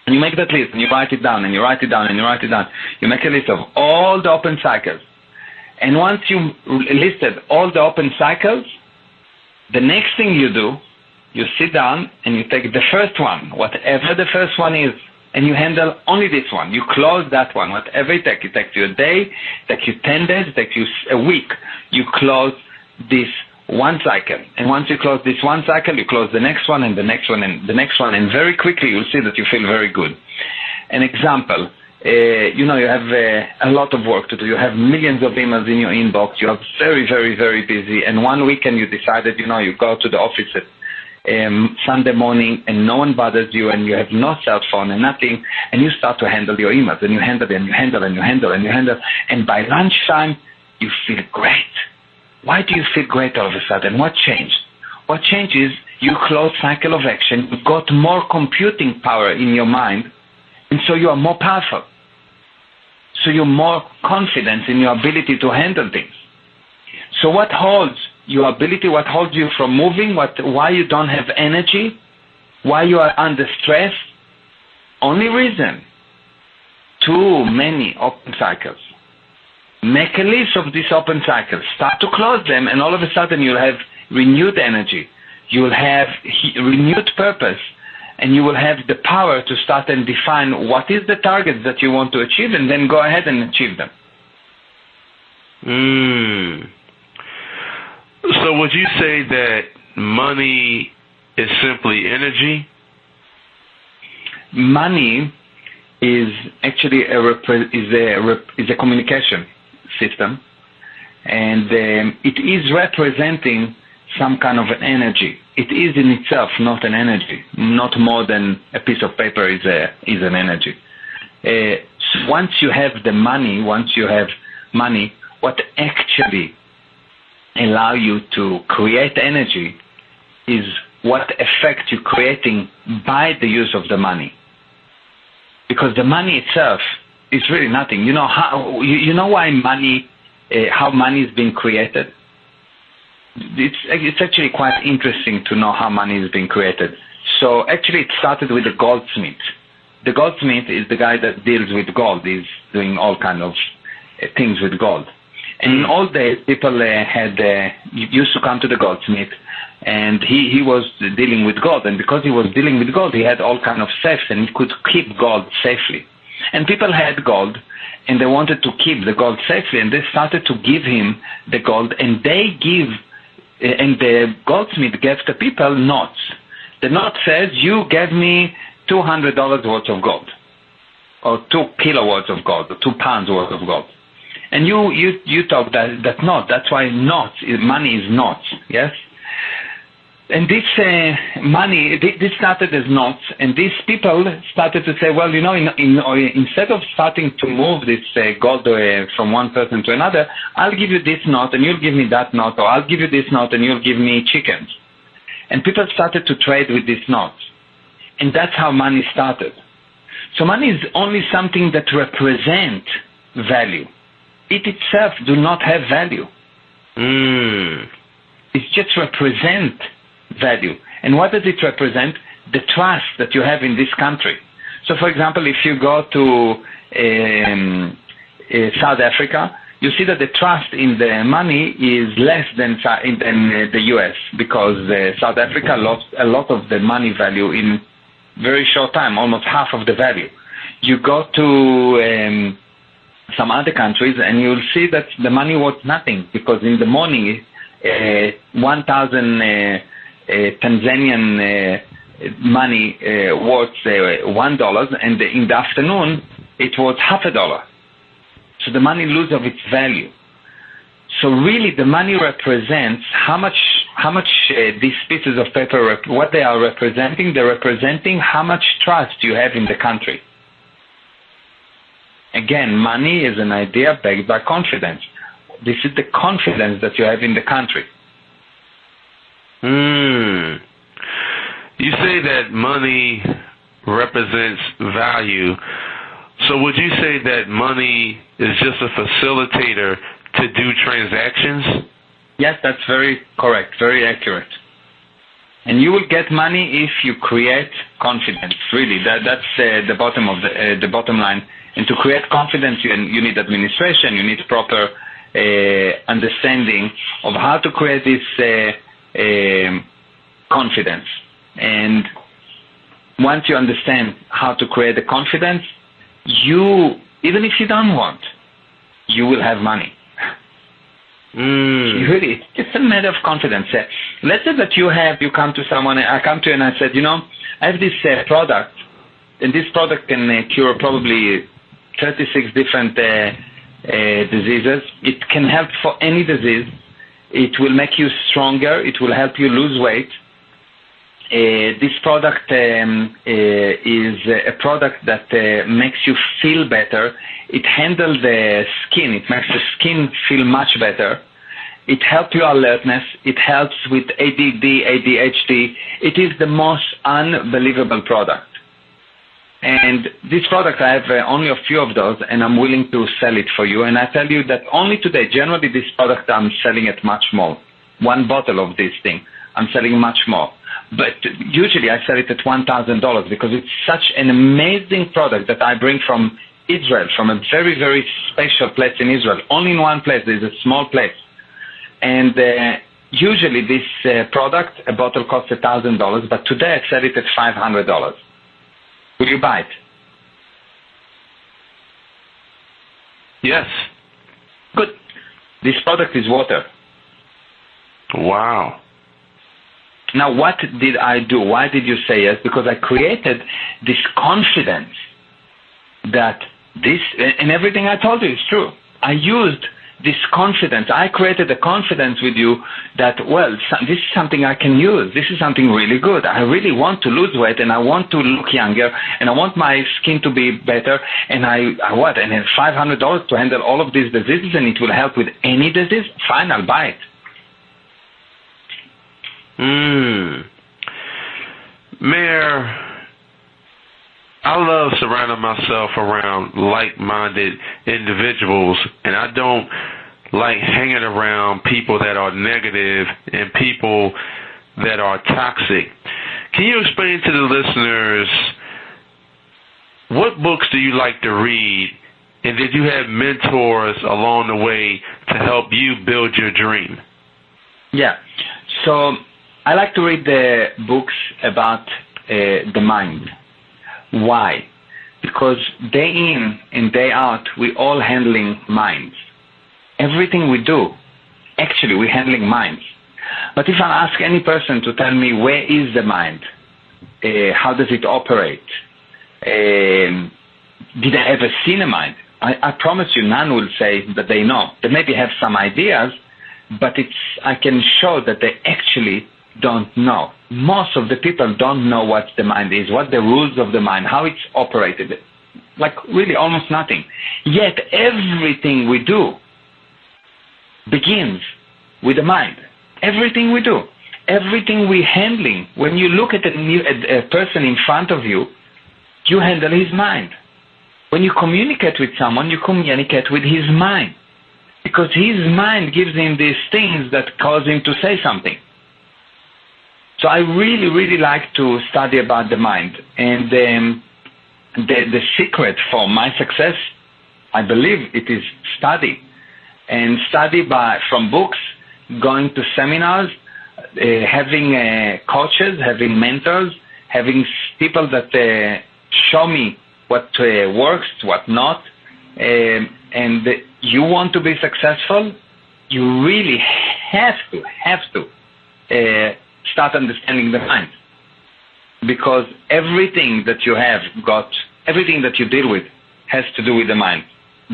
And you make that list, and you write it down, and you write it down, and you write it down. You make a list of all the open cycles. And once you listed all the open cycles, the next thing you do, you sit down and you take the first one, whatever the first one is, and you handle only this one. You close that one, whatever it takes. It takes you a day, it takes you 10 days, it takes you a week. You close this one cycle. And once you close this one cycle, you close the next one and the next one and the next one. And very quickly you'll see that you feel very good. An example, you have a lot of work to do. You have millions of emails in your inbox. You are very, very, very busy. And one weekend you decided, you go to the office at Sunday morning and no one bothers you and you have no cell phone and nothing, and you start to handle your emails and you handle and you handle and you handle and you handle, and by lunchtime you feel great. Why do you feel great all of a sudden? What changed? What changed is you close cycle of action, you got more computing power in your mind, and so you are more powerful. So you're more confident in your ability to handle things. So what holds your ability, what holds you from moving, why you don't have energy, why you are under stress? Only reason, too many open cycles. Make a list of these open cycles, start to close them, and all of a sudden you'll have renewed energy, you will have renewed purpose, and you will have the power to start and define what is the target that you want to achieve, and then go ahead and achieve them. So would you say that money is simply energy? Money is actually a communication system, and it is representing some kind of an energy. It is in itself not an energy, not more than a piece of paper is an energy. So once you have money, what actually allow you to create energy is what effect you're creating by the use of the money. Because the money itself is really nothing. You know why money, how money is being created? It's actually quite interesting to know how money is being created. So actually it started with the goldsmith. The goldsmith is the guy that deals with gold. He's doing all kind of things with gold. And in old days, people used to come to the goldsmith, and he was dealing with gold. And because he was dealing with gold, he had all kind of safes, and he could keep gold safely. And people had gold, and they wanted to keep the gold safely, and they started to give him the gold, and the goldsmith gave the people notes. The note says, you gave me $200 worth of gold, or 2 kilowatts of gold, or 2 pounds worth of gold. And you talk that not. That's why money is not. Yes. And this money, this started as notes, and these people started to say, well, instead of starting to move this gold from one person to another, I'll give you this note and you'll give me that note, or I'll give you this note and you'll give me chickens. And people started to trade with these notes. And that's how money started. So money is only something that represents value. It itself do not have value. It just represents value. And what does it represent? The trust that you have in this country. So, for example, if you go to South Africa, you see that the trust in the money is less than the U.S. because South Africa lost a lot of the money value in very short time, almost half of the value. You go to some other countries and you'll see that the money was nothing, because in the morning 1,000 Tanzanian money worth $1, and in the afternoon it was $0.50. So the money loses of its value. So really, the money represents how much these pieces of paper, what they are representing. They're representing how much trust you have in the country. Again, money is an idea backed by confidence. This is the confidence that you have in the country. You say that money represents value. So would you say that money is just a facilitator to do transactions? Yes, that's very correct, very accurate. And you will get money if you create confidence. Really, that's the bottom of the bottom line. And to create confidence, you need administration. You need proper understanding of how to create this confidence. And once you understand how to create the confidence, even if you don't want, you will have money. Really, it's just a matter of confidence. Let's say that you come to someone, I come to you and I said, I have this product, and this product can cure probably 36 different diseases. It can help for any disease. It will make you stronger. It will help you lose weight. This product is a product that makes you feel better. It handles the skin. It makes the skin feel much better. It helps your alertness. It helps with ADD, ADHD. It is the most unbelievable product. And this product, I have only a few of those, and I'm willing to sell it for you. And I tell you that only today, generally this product, I'm selling it much more. One bottle of this thing, I'm selling much more. But usually I sell it at $1,000 because it's such an amazing product that I bring from Israel, from a very, very special place in Israel. Only in one place, there's a small place. And usually this product, a bottle costs $1,000, but today I sell it at $500. Will you buy it? Yes. Good. This product is water. Wow. Now, what did I do? Why did you say yes? Because I created this confidence that this, and everything I told you is true. I used this confidence. I created a confidence with you that, well, this is something I can use. This is something really good. I really want to lose weight, and I want to look younger, and I want my skin to be better, and And then $500 to handle all of these diseases, and it will help with any disease? Fine, I'll buy it. Meir, I love surrounding myself around like-minded individuals, and I don't like hanging around people that are negative and people that are toxic. Can you explain to the listeners, what books do you like to read, and did you have mentors along the way to help you build your dream? Yeah, so I like to read the books about the mind. Why? Because day in and day out, we all handling minds. Everything we do, actually, we're handling minds. But if I ask any person to tell me where is the mind, how does it operate, did I ever seen a mind? I promise you, none will say that they know. They maybe have some ideas, but I can show that they actually don't know. Most of the people don't know what the mind is, what the rules of the mind, how it's operated. Like really almost nothing. Yet everything we do begins with the mind. Everything we do. Everything we're handling. When you look at a person in front of you, you handle his mind. When you communicate with someone, you communicate with his mind. Because his mind gives him these things that cause him to say something. So I really, really like to study about the mind. And the secret for my success, I believe it is study. And study from books, going to seminars, having coaches, having mentors, having people that show me what works, what not. And you want to be successful, you really have to start understanding the mind. Because everything that you have got, everything that you deal with has to do with the mind.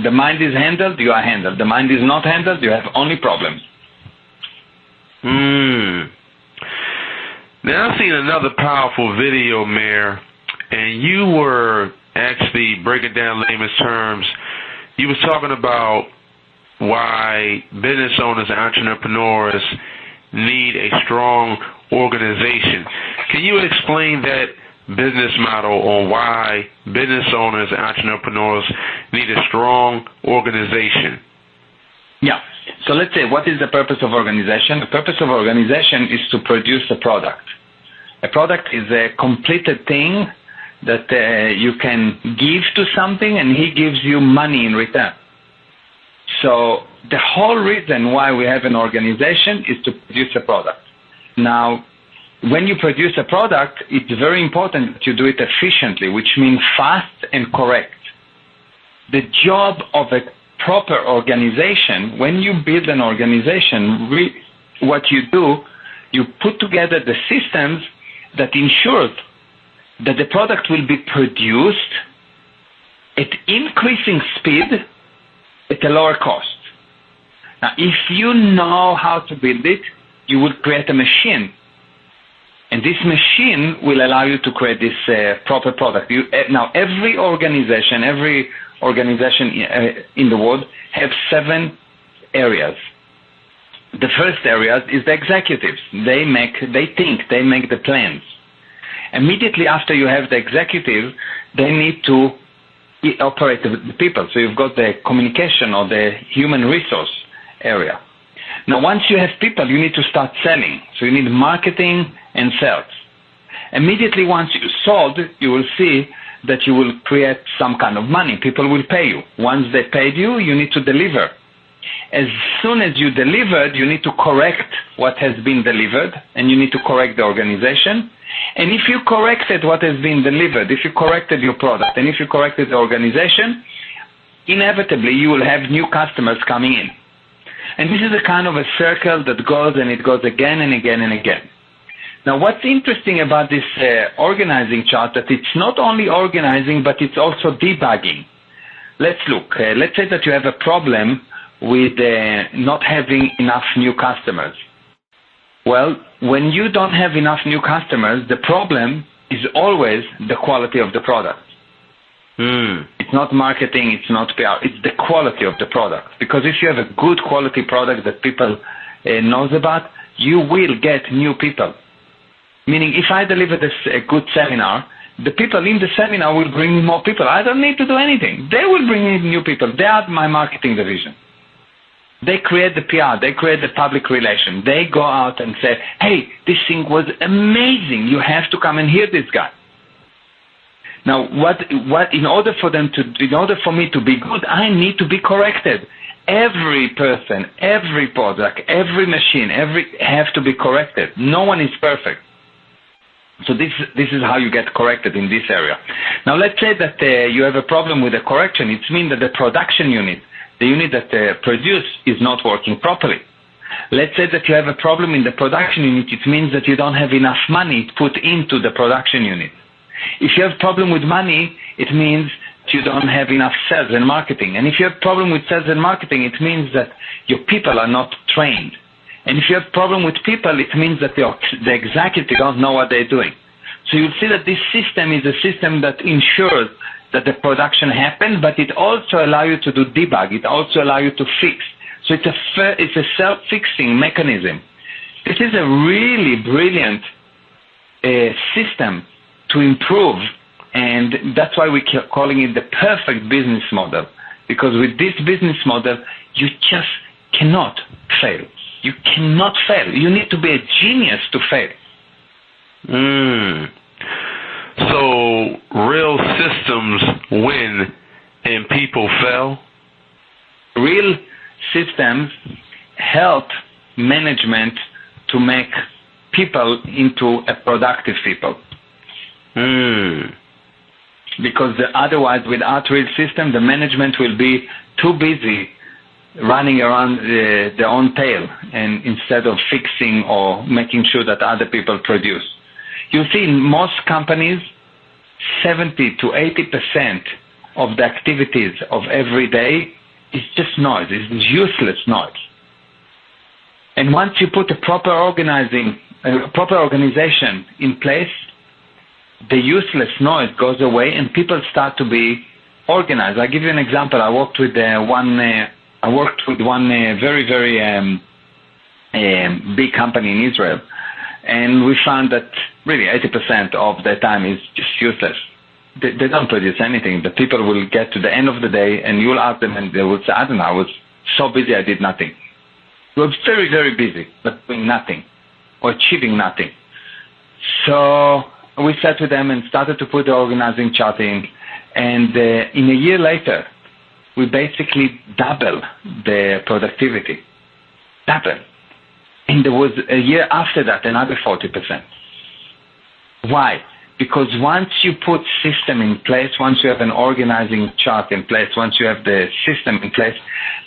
The mind is handled, you are handled. The mind is not handled, you have only problems. Now I've seen another powerful video, Meir, and you were actually breaking down layman's terms. You was talking about why business owners and entrepreneurs need a strong organization. Can you explain that business model on why business owners and entrepreneurs need a strong organization? Yeah. So let's say, what is the purpose of organization? The purpose of organization is to produce a product. A product is a completed thing that you can give to something and he gives you money in return. So the whole reason why we have an organization is to produce a product. Now, when you produce a product, it's very important that you do it efficiently, which means fast and correct. The job of a proper organization, when you build an organization, what you do, you put together the systems that ensure that the product will be produced at increasing speed at a lower cost. Now, if you know how to build it, you will create a machine. And this machine will allow you to create this proper product. Now, every organization in the world have 7 areas. The first area is the executives. They think, they make the plans. Immediately after you have the executive, they need to operate the people. So you've got the communication or the human resource area. Now, once you have people, you need to start selling. So you need marketing and sales. Immediately once you sold, you will see that you will create some kind of money. People will pay you. Once they paid you, you need to deliver. As soon as you delivered, you need to correct what has been delivered, and you need to correct the organization. And if you corrected what has been delivered, if you corrected your product, and if you corrected the organization, inevitably you will have new customers coming in. And this is a kind of a circle that goes and it goes again and again and again. Now, what's interesting about this organizing chart, that it's not only organizing, but it's also debugging. Let's look. Let's say that you have a problem with not having enough new customers. Well, when you don't have enough new customers, the problem is always the quality of the product. It's not marketing, it's not PR, it's the quality of the product. Because if you have a good quality product that people knows about, you will get new people. Meaning, if I deliver a good seminar, the people in the seminar will bring me more people. I don't need to do anything. They will bring in new people. They are my marketing division. They create the PR. They create the public relation. They go out and say, hey, this thing was amazing. You have to come and hear this guy. Now, in order for me to be good, I need to be corrected. Every person, every product, every machine, have to be corrected. No one is perfect. So this is how you get corrected in this area. Now, let's say that you have a problem with the correction. It means that the production unit, the unit that produce, is not working properly. Let's say that you have a problem in the production unit. It means that you don't have enough money put into the production unit. If you have a problem with money, it means you don't have enough sales and marketing. And if you have a problem with sales and marketing, it means that your people are not trained. And if you have problem with people, it means that the executive don't know what they're doing. So you'll see that this system is a system that ensures that the production happens, but it also allows you to do debug. It also allows you to fix. So it's a self-fixing mechanism. This is a really brilliant system to improve, and that's why we're calling it the perfect business model. Because with this business model, you just cannot fail. You cannot fail. You need to be a genius to fail. So real systems win and people fail? Real systems help management to make people into a productive people. Because otherwise, without real system, the management will be too busy running around their own tail, and instead of fixing or making sure that other people produce. You see, in most companies, 70 to 80% of the activities of every day is just noise. It's useless noise. And once you put a proper organization in place, the useless noise goes away and people start to be organized. I'll give you an example. I worked with one very, very big company in Israel, and we found that really 80% of their time is just useless. They don't produce anything. The people will get to the end of the day, and you'll ask them, and they will say, I don't know, I was so busy I did nothing. We were very, very busy, but doing nothing or achieving nothing. So we sat with them and started to put the organizing chart in, and in a year later, we basically double the productivity. Double. And there was a year after that, another 40%. Why? Because once you put system in place, once you have an organizing chart in place, once you have the system in place,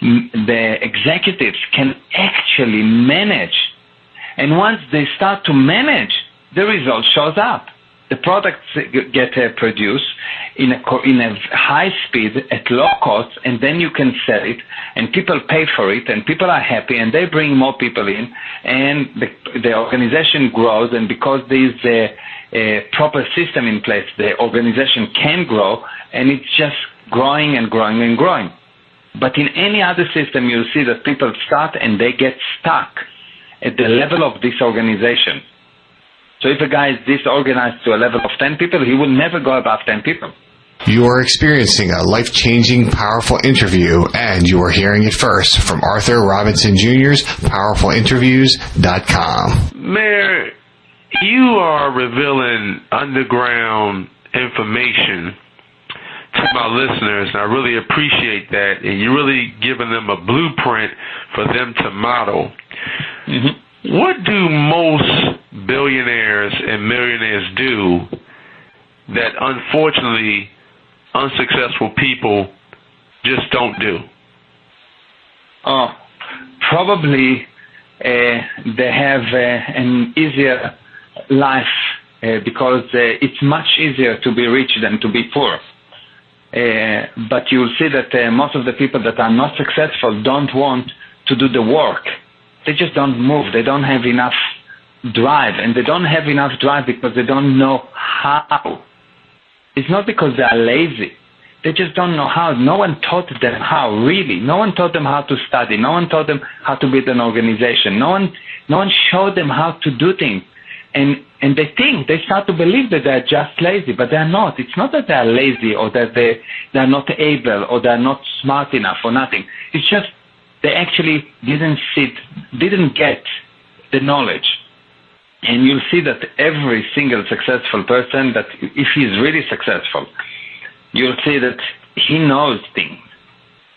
the executives can actually manage. And once they start to manage, the result shows up. The products get produced in a high speed at low cost, and then you can sell it, and people pay for it, and people are happy, and they bring more people in, and the organization grows. And because there is a proper system in place, the organization can grow, and it's just growing and growing and growing. But in any other system, you'll see that people start and they get stuck at the level of this organization. So if a guy is disorganized to a level of 10 people, he will never go above 10 people. You are experiencing a life-changing, powerful interview, and you are hearing it first from Arthur Robinson Jr.'s PowerfulInterviews.com. Meir, you are revealing underground information to my listeners, and I really appreciate that, and you're really giving them a blueprint for them to model. Mm-hmm. What do most billionaires and millionaires do that unfortunately unsuccessful people just don't do? Oh, probably they have an easier life because it's much easier to be rich than to be poor. But you'll see that most of the people that are not successful don't want to do the work. They just don't move. They don't have enough drive, and they don't have enough drive because they don't know how. It's not because they are lazy. They just don't know how. No one taught them how, really. No one taught them how to study. No one taught them how to build an organization. No one showed them how to do things. And they start to believe that they're just lazy, but they're not. It's not that they're lazy or that they're not able or they're not smart enough or nothing. It's just they actually didn't get the knowledge. And you'll see that every single successful person, that if he's really successful, you'll see that he knows things.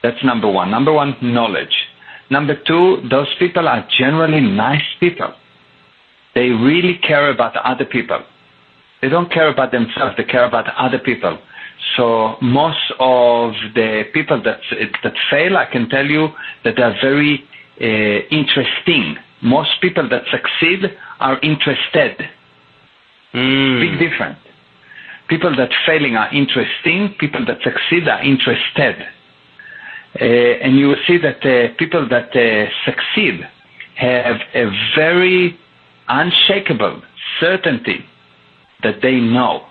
That's number one. Number one, knowledge. Number two, those people are generally nice people. They really care about other people. They don't care about themselves. They care about other people. So most of the people that fail, I can tell you that they're very interesting. Most people that succeed are interested. Big difference. People that failing are interesting. People that succeed are interested. And you will see that people that succeed have a very unshakable certainty that they know.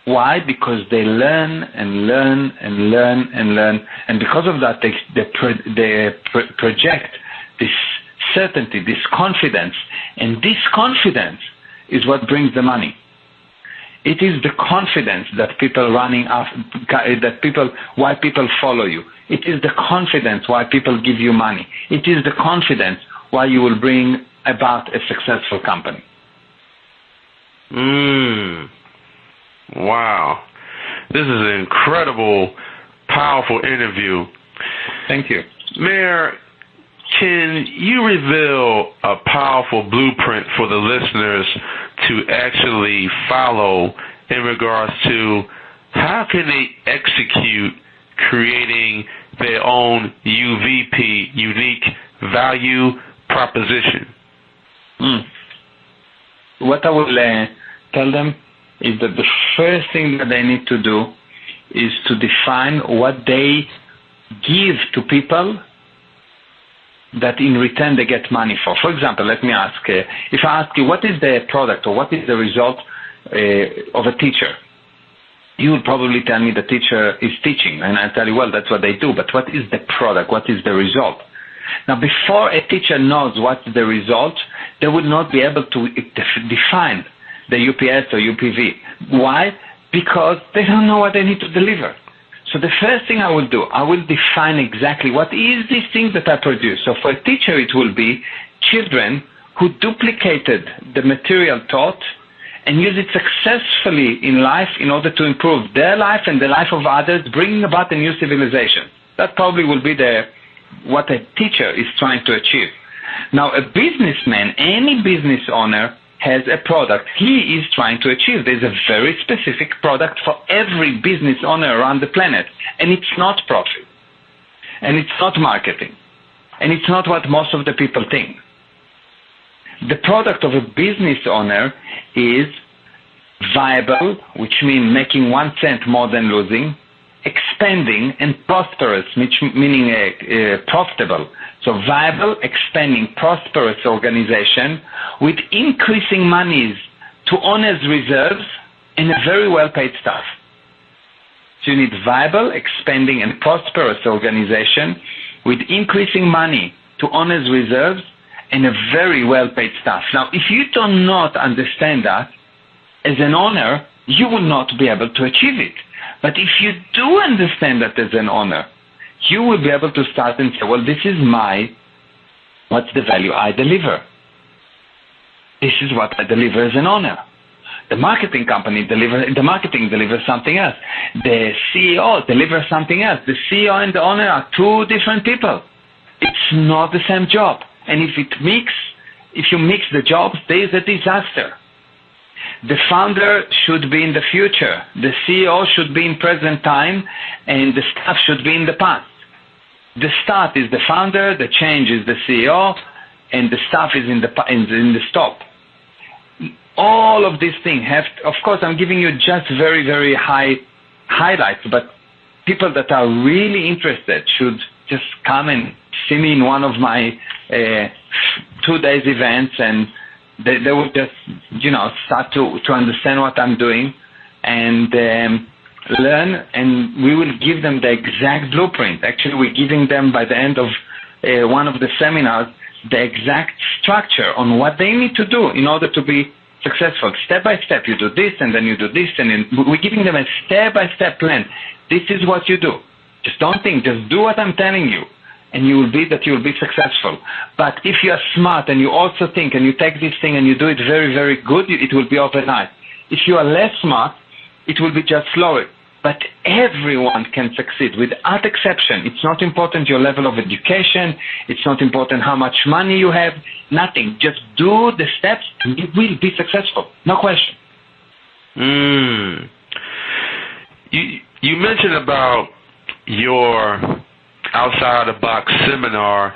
Why? Because they learn and learn and learn and learn, and because of that, they project this certainty, this confidence, and this confidence is what brings the money. It is the confidence that why people follow you. It is the confidence why people give you money. It is the confidence why you will bring about a successful company. Wow. This is an incredible, powerful interview. Thank you. Meir, can you reveal a powerful blueprint for the listeners to actually follow in regards to how can they execute creating their own UVP, unique value proposition? What I will tell them is that the first thing that they need to do is to define what they give to people that in return they get money for. For example, let me ask, if I ask you what is the product or what is the result of a teacher, you would probably tell me the teacher is teaching, and I'll tell you, well, that's what they do, but what is the product? What is the result? Now, before a teacher knows what's the result, they would not be able to define the UPS or UPV. Why? Because they don't know what they need to deliver. So the first thing I will do, I will define exactly what is this thing that I produce. So for a teacher, it will be children who duplicated the material taught and use it successfully in life in order to improve their life and the life of others, bringing about a new civilization. That probably will be what a teacher is trying to achieve. Now, a businessman, any business owner, has a product he is trying to achieve. There's a very specific product for every business owner around the planet, and it's not profit, and it's not marketing, and it's not what most of the people think. The product of a business owner is viable, which means making 1 cent more than losing, expanding, and prosperous, meaning profitable. So viable, expanding, prosperous organization with increasing monies to owners' reserves and a very well-paid staff. So you need viable, expanding, and prosperous organization with increasing money to owners' reserves and a very well-paid staff. Now, if you do not understand that, as an owner, you will not be able to achieve it. But if you do understand that as an owner, you will be able to start and say, well, this is what's the value I deliver? This is what I deliver as an owner. The marketing delivers something else. The CEO delivers something else. The CEO and the owner are two different people. It's not the same job. And if you mix the jobs, there is a disaster. The founder should be in the future. The CEO should be in present time, and the staff should be in the past. The start is the founder, the change is the CEO, and the staff is in the stop. All of these things of course, I'm giving you just very, very high highlights, but people that are really interested should just come and see me in one of my 2 days events, and they will just, start to understand what I'm doing and learn, and we will give them the exact blueprint. Actually, we're giving them, by the end of one of the seminars, the exact structure on what they need to do in order to be successful. Step by step, you do this, and then you do this, and then we're giving them a step-by-step plan. This is what you do. Just don't think, just do what I'm telling you, and you will be successful. But if you are smart and you also think and you take this thing and you do it very, very good, it will be overnight. If you are less smart, it will be just slower. But everyone can succeed without exception. It's not important your level of education. It's not important how much money you have. Nothing. Just do the steps and you will be successful. No question. You mentioned about your outside-the-box seminar,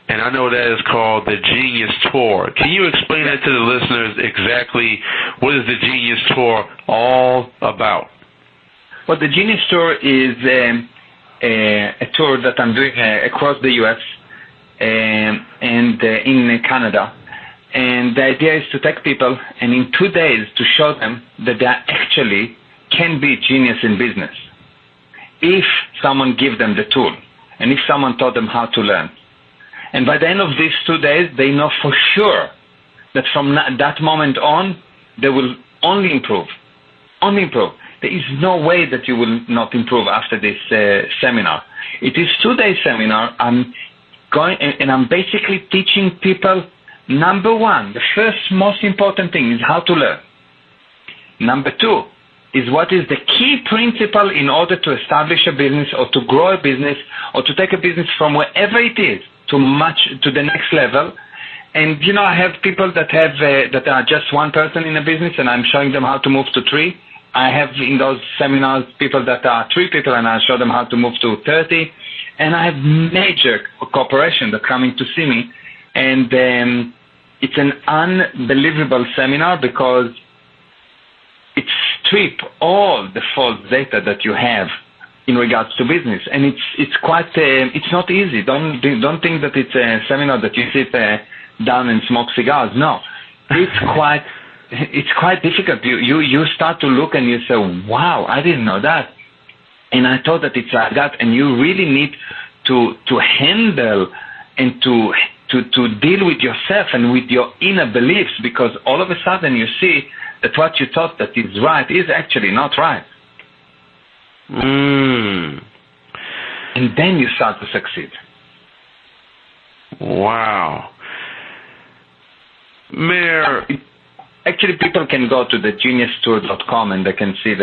and I know that is called the Genius Tour. Can you explain that to the listeners exactly what is the Genius Tour all about? Well, the Genius Tour is a tour that I'm doing across the U.S. and in Canada. And the idea is to take people and in 2 days to show them that they actually can be genius in business if someone gives them the tool and if someone taught them how to learn. And by the end of these 2 days, they know for sure that from that moment on, they will only improve. Only improve. There is no way that you will not improve after this seminar. It is 2-day seminar. I'm basically teaching people, number one, the first most important thing is how to learn. Number two is what is the key principle in order to establish a business or to grow a business or to take a business from wherever it is to the next level. And I have people that are just one person in a business, and I'm showing them how to move to 3. I have in those seminars people that are 3 people, and I show them how to move to 30. And I have major corporations that coming to see me, and it's an unbelievable seminar because it strips all the false data that you have in regards to business, and it's quite it's not easy. Don't think that it's a seminar that you sit down and smoke cigars. No, it's quite difficult. You start to look and you say, wow, I didn't know that, and I thought that it's like that. And you really need to handle and to deal with yourself and with your inner beliefs, because all of a sudden you see that what you thought that is right is actually not right. And then you start to succeed. Wow. Meir, actually, people can go to thegeniustour.com and they can see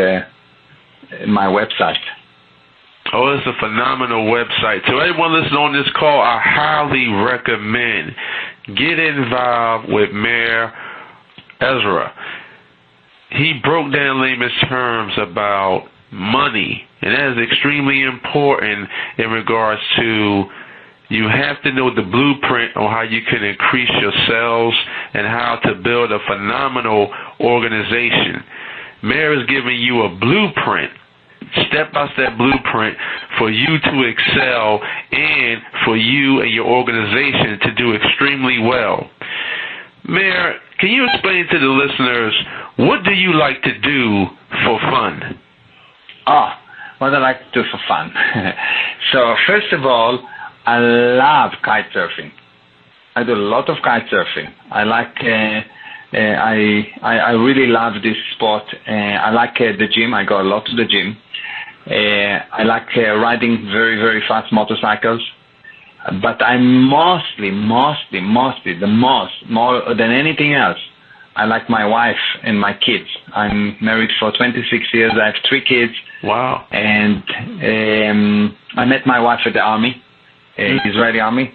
my website. Oh, it's a phenomenal website. To everyone listening on this call, I highly recommend get involved with Meir Ezra. He broke down layman's terms about money, and that is extremely important in regards to you have to know the blueprint on how you can increase your sales and how to build a phenomenal organization. Meir is giving you a blueprint, step-by-step blueprint for you to excel and for you and your organization to do extremely well. Meir, can you explain to the listeners, what do you like to do for fun? What I like to do for fun. So first of all, I love kite surfing. I do a lot of kite surfing. I like. I really love this sport. I like the gym. I go a lot to the gym. I like riding very, very fast motorcycles. But I more than anything else, I like my wife and my kids. I'm married for 26 years. I have 3 kids. Wow. And I met my wife at the army, Israeli army.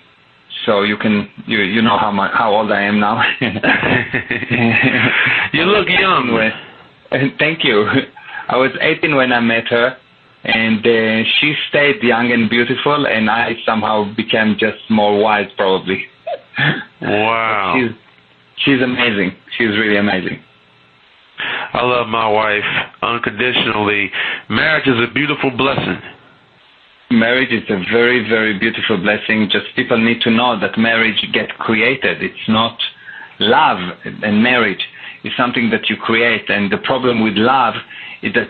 So you know how old I am now. You look young. Thank you. I was 18 when I met her, and she stayed young and beautiful, and I somehow became just more wise, probably. Wow. She's amazing. She's really amazing. I love my wife unconditionally. Marriage is a beautiful blessing. Marriage is a very, very beautiful blessing. Just people need to know that marriage gets created. It's not love, and marriage is something that you create. And the problem with love is that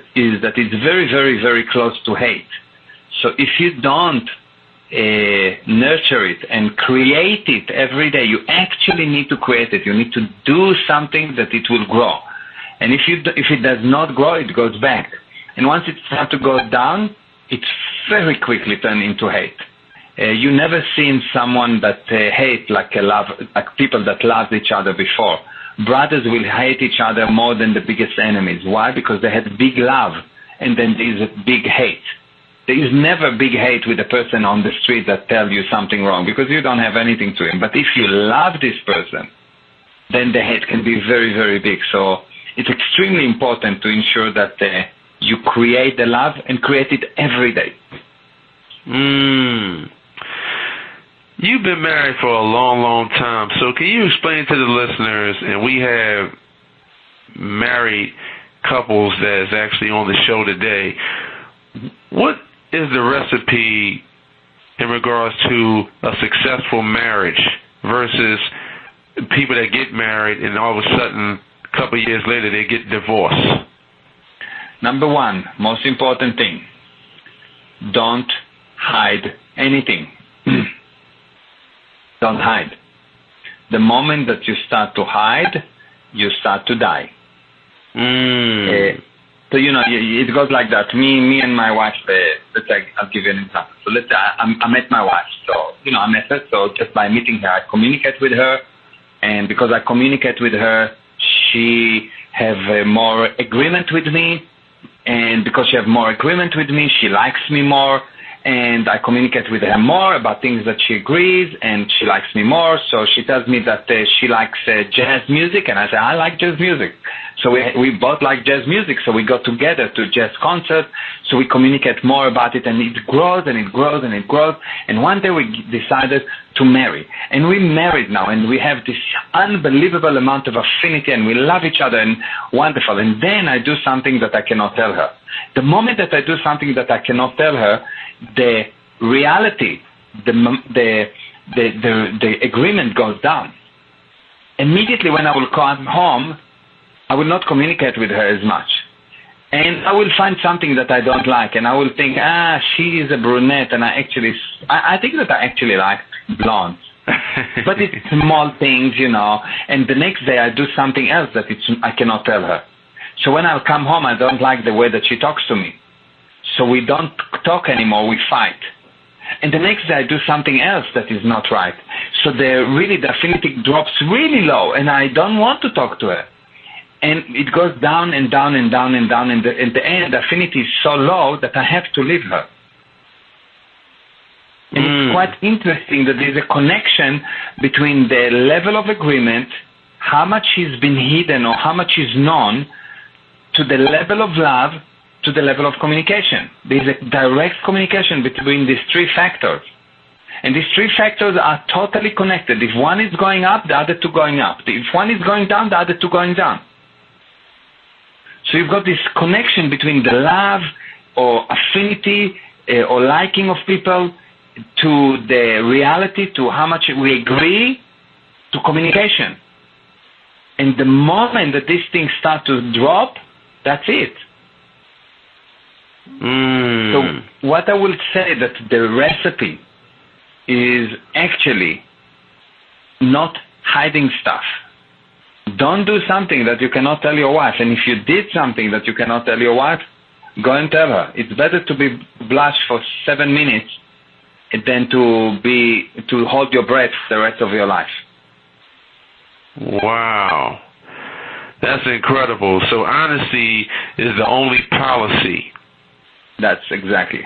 it's very, very, very close to hate. So if you don't nurture it and create it every day, you actually need to create it. You need to do something that it will grow. And if it does not grow, it goes back. And once it starts to go down, it's very quickly turn into hate. You never seen someone that hate like people that loved each other before. Brothers will hate each other more than the biggest enemies. Why? Because they had big love, and then there is a big hate. There is never big hate with a person on the street that tells you something wrong, because you don't have anything to him. But if you love this person, then the hate can be very, very big. So it's extremely important to ensure that you create the love and create it every day. You've been married for a long, long time. So can you explain to the listeners, and we have married couples that is actually on the show today, what is the recipe in regards to a successful marriage versus people that get married and all of a sudden, a couple of years later, they get divorced? Number one, most important thing, don't hide anything. Don't hide. The moment that you start to hide, you start to die. So, it goes like that. Me and my wife, let's say, I'll give you an example. So let's say I met my wife. So, I met her. So just by meeting her, I communicate with her. And because I communicate with her, she have more agreement with me. And because she have more agreement with me, she likes me more. And I communicate with her more about things that she agrees, and she likes me more. So she tells me that she likes jazz music, and I say, I like jazz music. So we both like jazz music, so we go together to jazz concerts, so we communicate more about it, and it grows, and it grows, and it grows. And one day we decided to marry. And we married now, and we have this unbelievable amount of affinity, and we love each other, and wonderful. And then I do something that I cannot tell her. The moment that I do something that I cannot tell her, the reality, the agreement goes down. Immediately when I will come home, I will not communicate with her as much. And I will find something that I don't like, and I will think, she is a brunette, and I think that I actually like blondes. But it's small things, and the next day I do something else that I cannot tell her. So when I come home, I don't like the way that she talks to me. So we don't talk anymore, we fight. And the next day I do something else that is not right. So the affinity drops really low, and I don't want to talk to her. And it goes down and down and down and down, and in the end, the affinity is so low that I have to leave her. And it's quite interesting that there's a connection between the level of agreement, how much is been hidden or how much is known, to the level of love, to the level of communication. There's a direct communication between these three factors. And these three factors are totally connected. If one is going up, the other two going up. If one is going down, the other two going down. So you've got this connection between the love or affinity or liking of people to the reality, to how much we agree, to communication. And the moment that these things start to drop, that's it. So what I will say that the recipe is actually not hiding stuff. Don't do something that you cannot tell your wife. And if you did something that you cannot tell your wife, go and tell her. It's better to be blushed for 7 minutes than to hold your breath the rest of your life. Wow. That's incredible. So honesty is the only policy. That's exactly.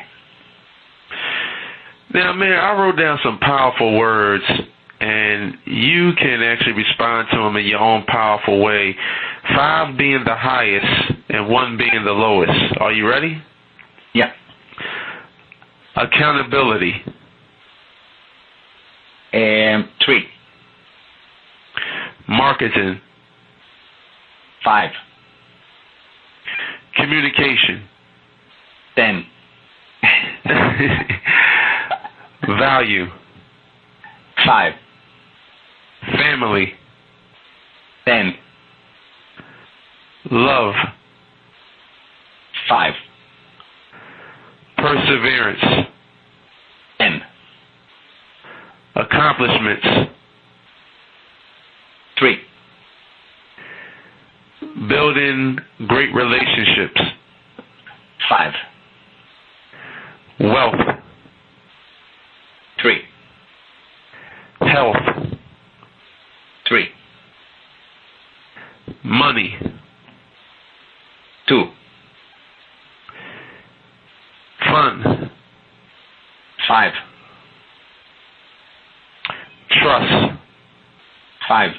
Now, Meir, I wrote down some powerful words, and you can actually respond to them in your own powerful way. 5 being the highest and 1 being the lowest. Are you ready? Yeah. Accountability. 3. Marketing. 5. Communication. 10. Value. 5. Family. 10. Love. 5. Perseverance. 10. Accomplishments. 3. Building great relationships. 5. Wealth. 3. Health. 3. Money. 2. Fun. 5. Trust. 5.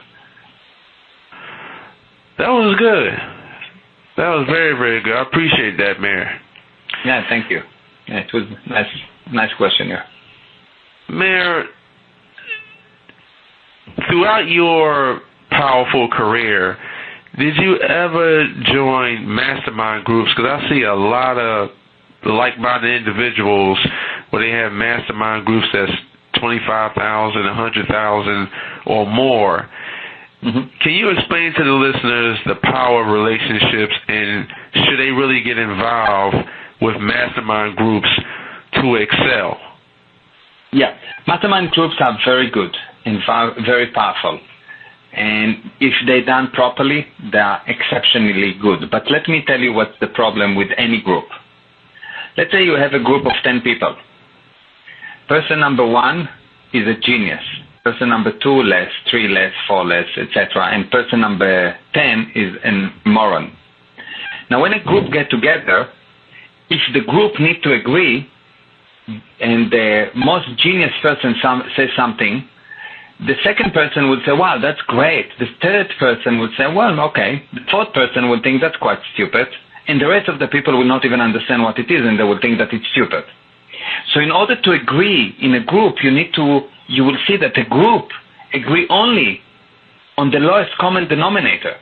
That was good. That was very, very good. I appreciate that, Meir. Yeah, thank you. Yeah, it was nice question. Yeah. Meir, throughout your powerful career, did you ever join mastermind groups? Because I see a lot of like-minded individuals where they have mastermind groups that's 25,000, 100,000 or more. Mm-hmm. Can you explain to the listeners the power of relationships, and should they really get involved with mastermind groups to excel? Yeah, mastermind groups are very good and very powerful. And if they're done properly, they are exceptionally good. But let me tell you what's the problem with any group. Let's say you have a group of 10 people. Person number 1 is a genius. Person number 2 less, 3 less, 4 less, etc. And person number 10 is a moron. Now, when a group get together, if the group need to agree, and the most genius person says something, the second person would say, wow, that's great. The third person would say, well, okay. The fourth person would think that's quite stupid. And the rest of the people will not even understand what it is, and they will think that it's stupid. So in order to agree in a group, you will see that a group agree only on the lowest common denominator.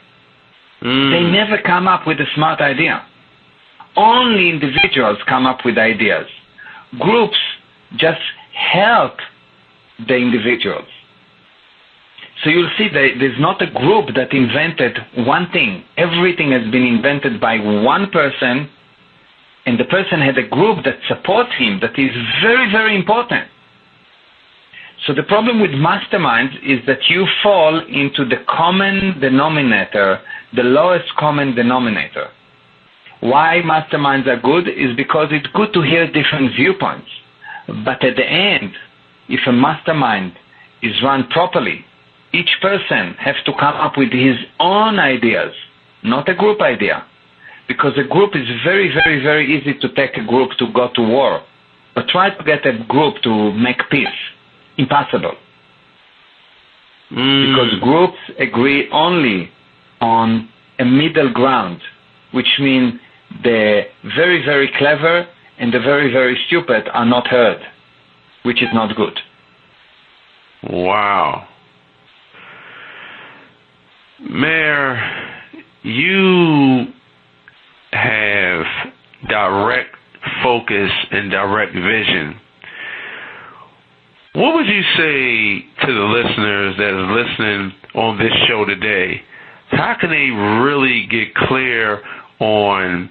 They never come up with a smart idea. Only individuals come up with ideas. Groups just help the individuals. So you'll see that there's not a group that invented one thing. Everything has been invented by one person, and the person had a group that supports him that is very, very important. So the problem with masterminds is that you fall into the common denominator, the lowest common denominator. Why masterminds are good is because it's good to hear different viewpoints. But at the end, if a mastermind is run properly, each person has to come up with his own ideas, not a group idea. Because a group is very, very, very easy to take a group to go to war. But try to get a group to make peace. Impossible. Because groups agree only on a middle ground, which means the very, very clever and the very, very stupid are not heard, which is not good. Wow. Meir, you have direct focus and direct vision. What would you say to the listeners that are listening on this show today? How can they really get clear on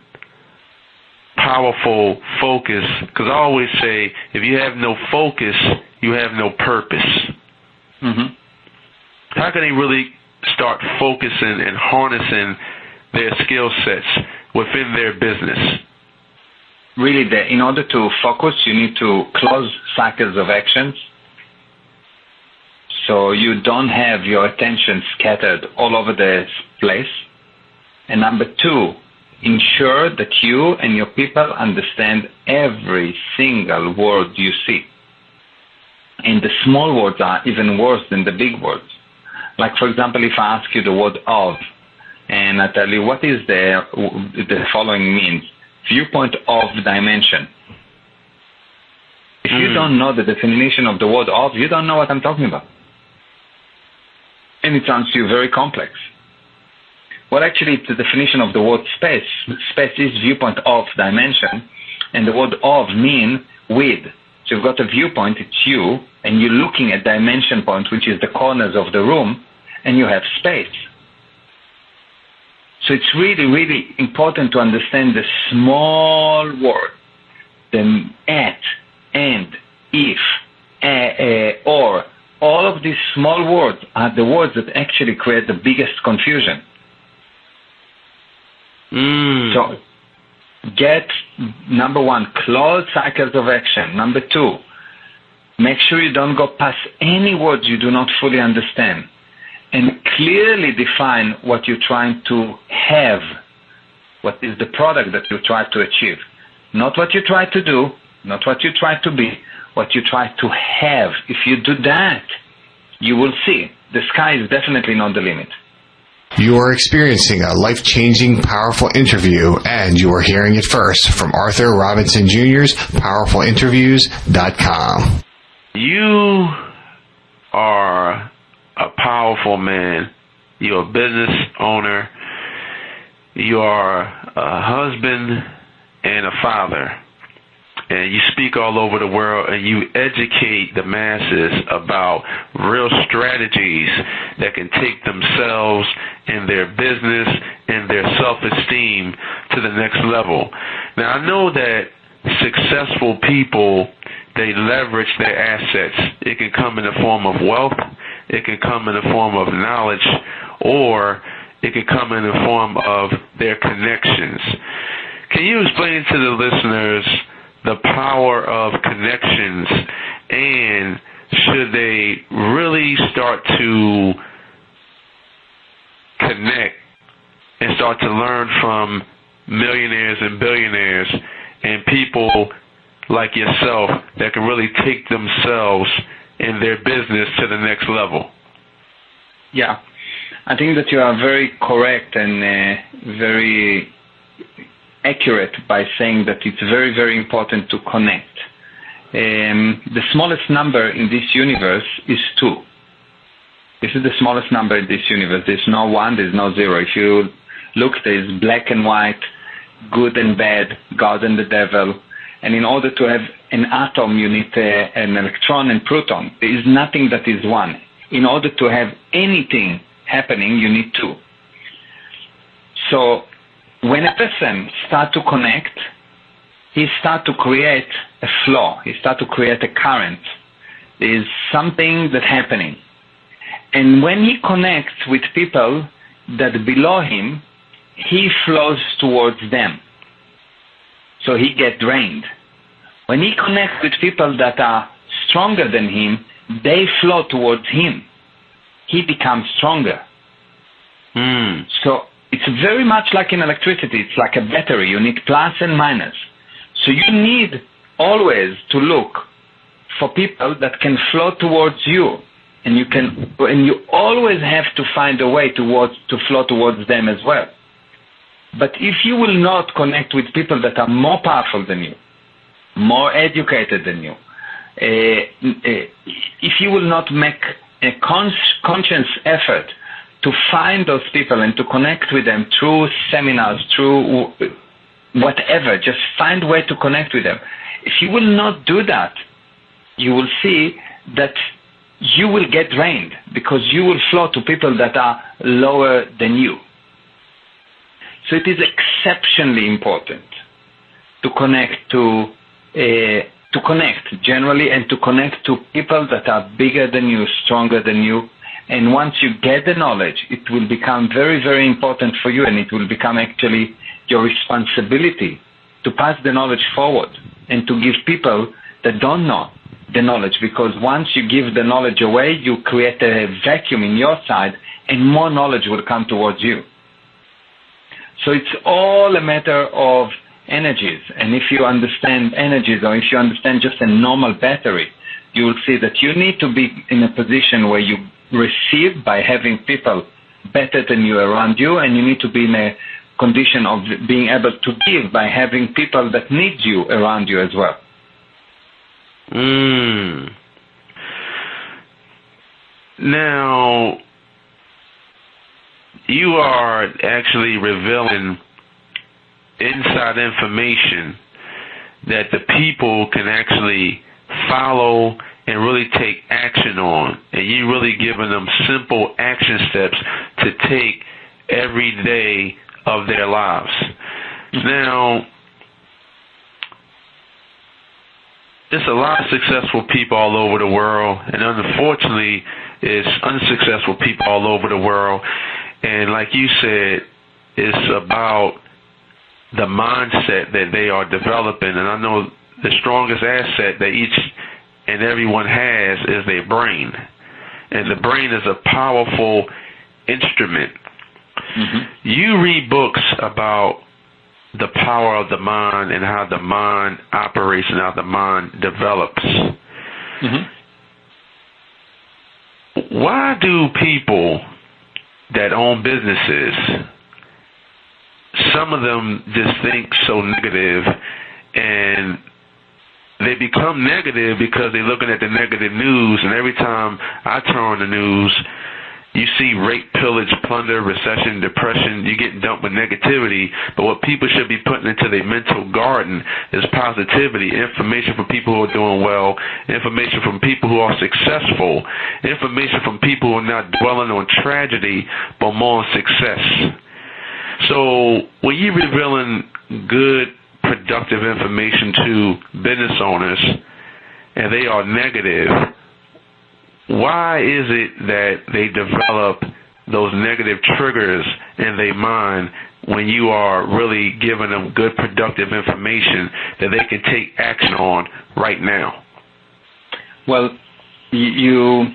powerful focus? Because I always say, if you have no focus, you have no purpose. Mm-hmm. How can they really start focusing and harnessing their skill sets within their business? Really, in order to focus, you need to close cycles of actions. So you don't have your attention scattered all over the place. And number 2, ensure that you and your people understand every single word you see. And the small words are even worse than the big words. Like, for example, if I ask you the word of, and I tell you what is the following means, viewpoint of dimension. If you don't know the definition of the word of, you don't know what I'm talking about. And it sounds to you very complex. Well, actually, it's the definition of the word space. Space is viewpoint of dimension, and the word of means with. So you've got a viewpoint, it's you, and you're looking at dimension point, which is the corners of the room, and you have space. So it's really, really important to understand the small word, the at, and, if, or. All of these small words are the words that actually create the biggest confusion. So get, number 1, close cycles of action. Number 2, make sure you don't go past any words you do not fully understand. And clearly define what you're trying to have. What is the product that you try to achieve. Not what you try to do, not what you try to be, what you try to have. If you do that, you will see the sky is definitely not the limit. You are experiencing a life-changing, powerful interview, and you are hearing it first from Arthur Robinson Jr.'s PowerfulInterviews.com. You are a powerful man. You're a business owner. You are a husband and a father. and you speak all over the world, and you educate the masses about real strategies that can take themselves and their business and their self-esteem to the next level. Now, I know that successful people, they leverage their assets. It can come in the form of wealth, it can come in the form of knowledge, or it can come in the form of their connections. Can you explain to the listeners the power of connections, and should they really start to connect and start to learn from millionaires and billionaires and people like yourself that can really take themselves and their business to the next level? Yeah, I think that you are very correct and very accurate by saying that it's very, very important to connect. The smallest number in this universe is 2. This is the smallest number in this universe. There's no 1, there's no 0. If you look, there's black and white, good and bad, God and the devil. And in order to have an atom, you need an electron and proton. There is nothing that is 1. In order to have anything happening, you need 2. So when a person starts to connect, he starts to create a flow. He starts to create a current. There is something that's happening. And when he connects with people that below him, he flows towards them. So he gets drained. When he connects with people that are stronger than him, they flow towards him. He becomes stronger. So it's very much like in electricity. It's like a battery. You need plus and minus. So you need always to look for people that can flow towards you. And you always have to find a way to flow towards them as well. But if you will not connect with people that are more powerful than you, more educated than you, if you will not make a conscious effort to find those people and to connect with them through seminars, through whatever, just find a way to connect with them. If you will not do that, you will see that you will get drained because you will flow to people that are lower than you. So it is exceptionally important to connect to connect generally and to connect to people that are bigger than you, stronger than you. And once you get the knowledge, it will become very, very important for you, and it will become actually your responsibility to pass the knowledge forward and to give people that don't know the knowledge, because once you give the knowledge away, you create a vacuum in your side and more knowledge will come towards you. So it's all a matter of energies, and if you understand energies, or if you understand just a normal battery, you will see that you need to be in a position where you receive by having people better than you around you, and you need to be in a condition of being able to give by having people that need you around you as well. Now, you are actually revealing inside information that the people can actually follow and really take action on, and you really giving them simple action steps to take every day of their lives. Now, there's a lot of successful people all over the world, and unfortunately, it's unsuccessful people all over the world. And like you said, it's about the mindset that they are developing. And I know the strongest asset that each and everyone has is their brain. And the brain is a powerful instrument. You read books about the power of the mind and how the mind operates and how the mind develops. Why do people that own businesses, some of them just think so negative, and they become negative because they're looking at the negative news, and every time I turn on the news, you see rape, pillage, plunder, recession, depression. You're getting dumped with negativity. But what people should be putting into their mental garden is positivity, information from people who are doing well, information from people who are successful, information from people who are not dwelling on tragedy, but more on success. So when you're revealing good, productive information to business owners and they are negative, why is it that they develop those negative triggers in their mind when you are really giving them good, productive information that they can take action on right now? Well, you're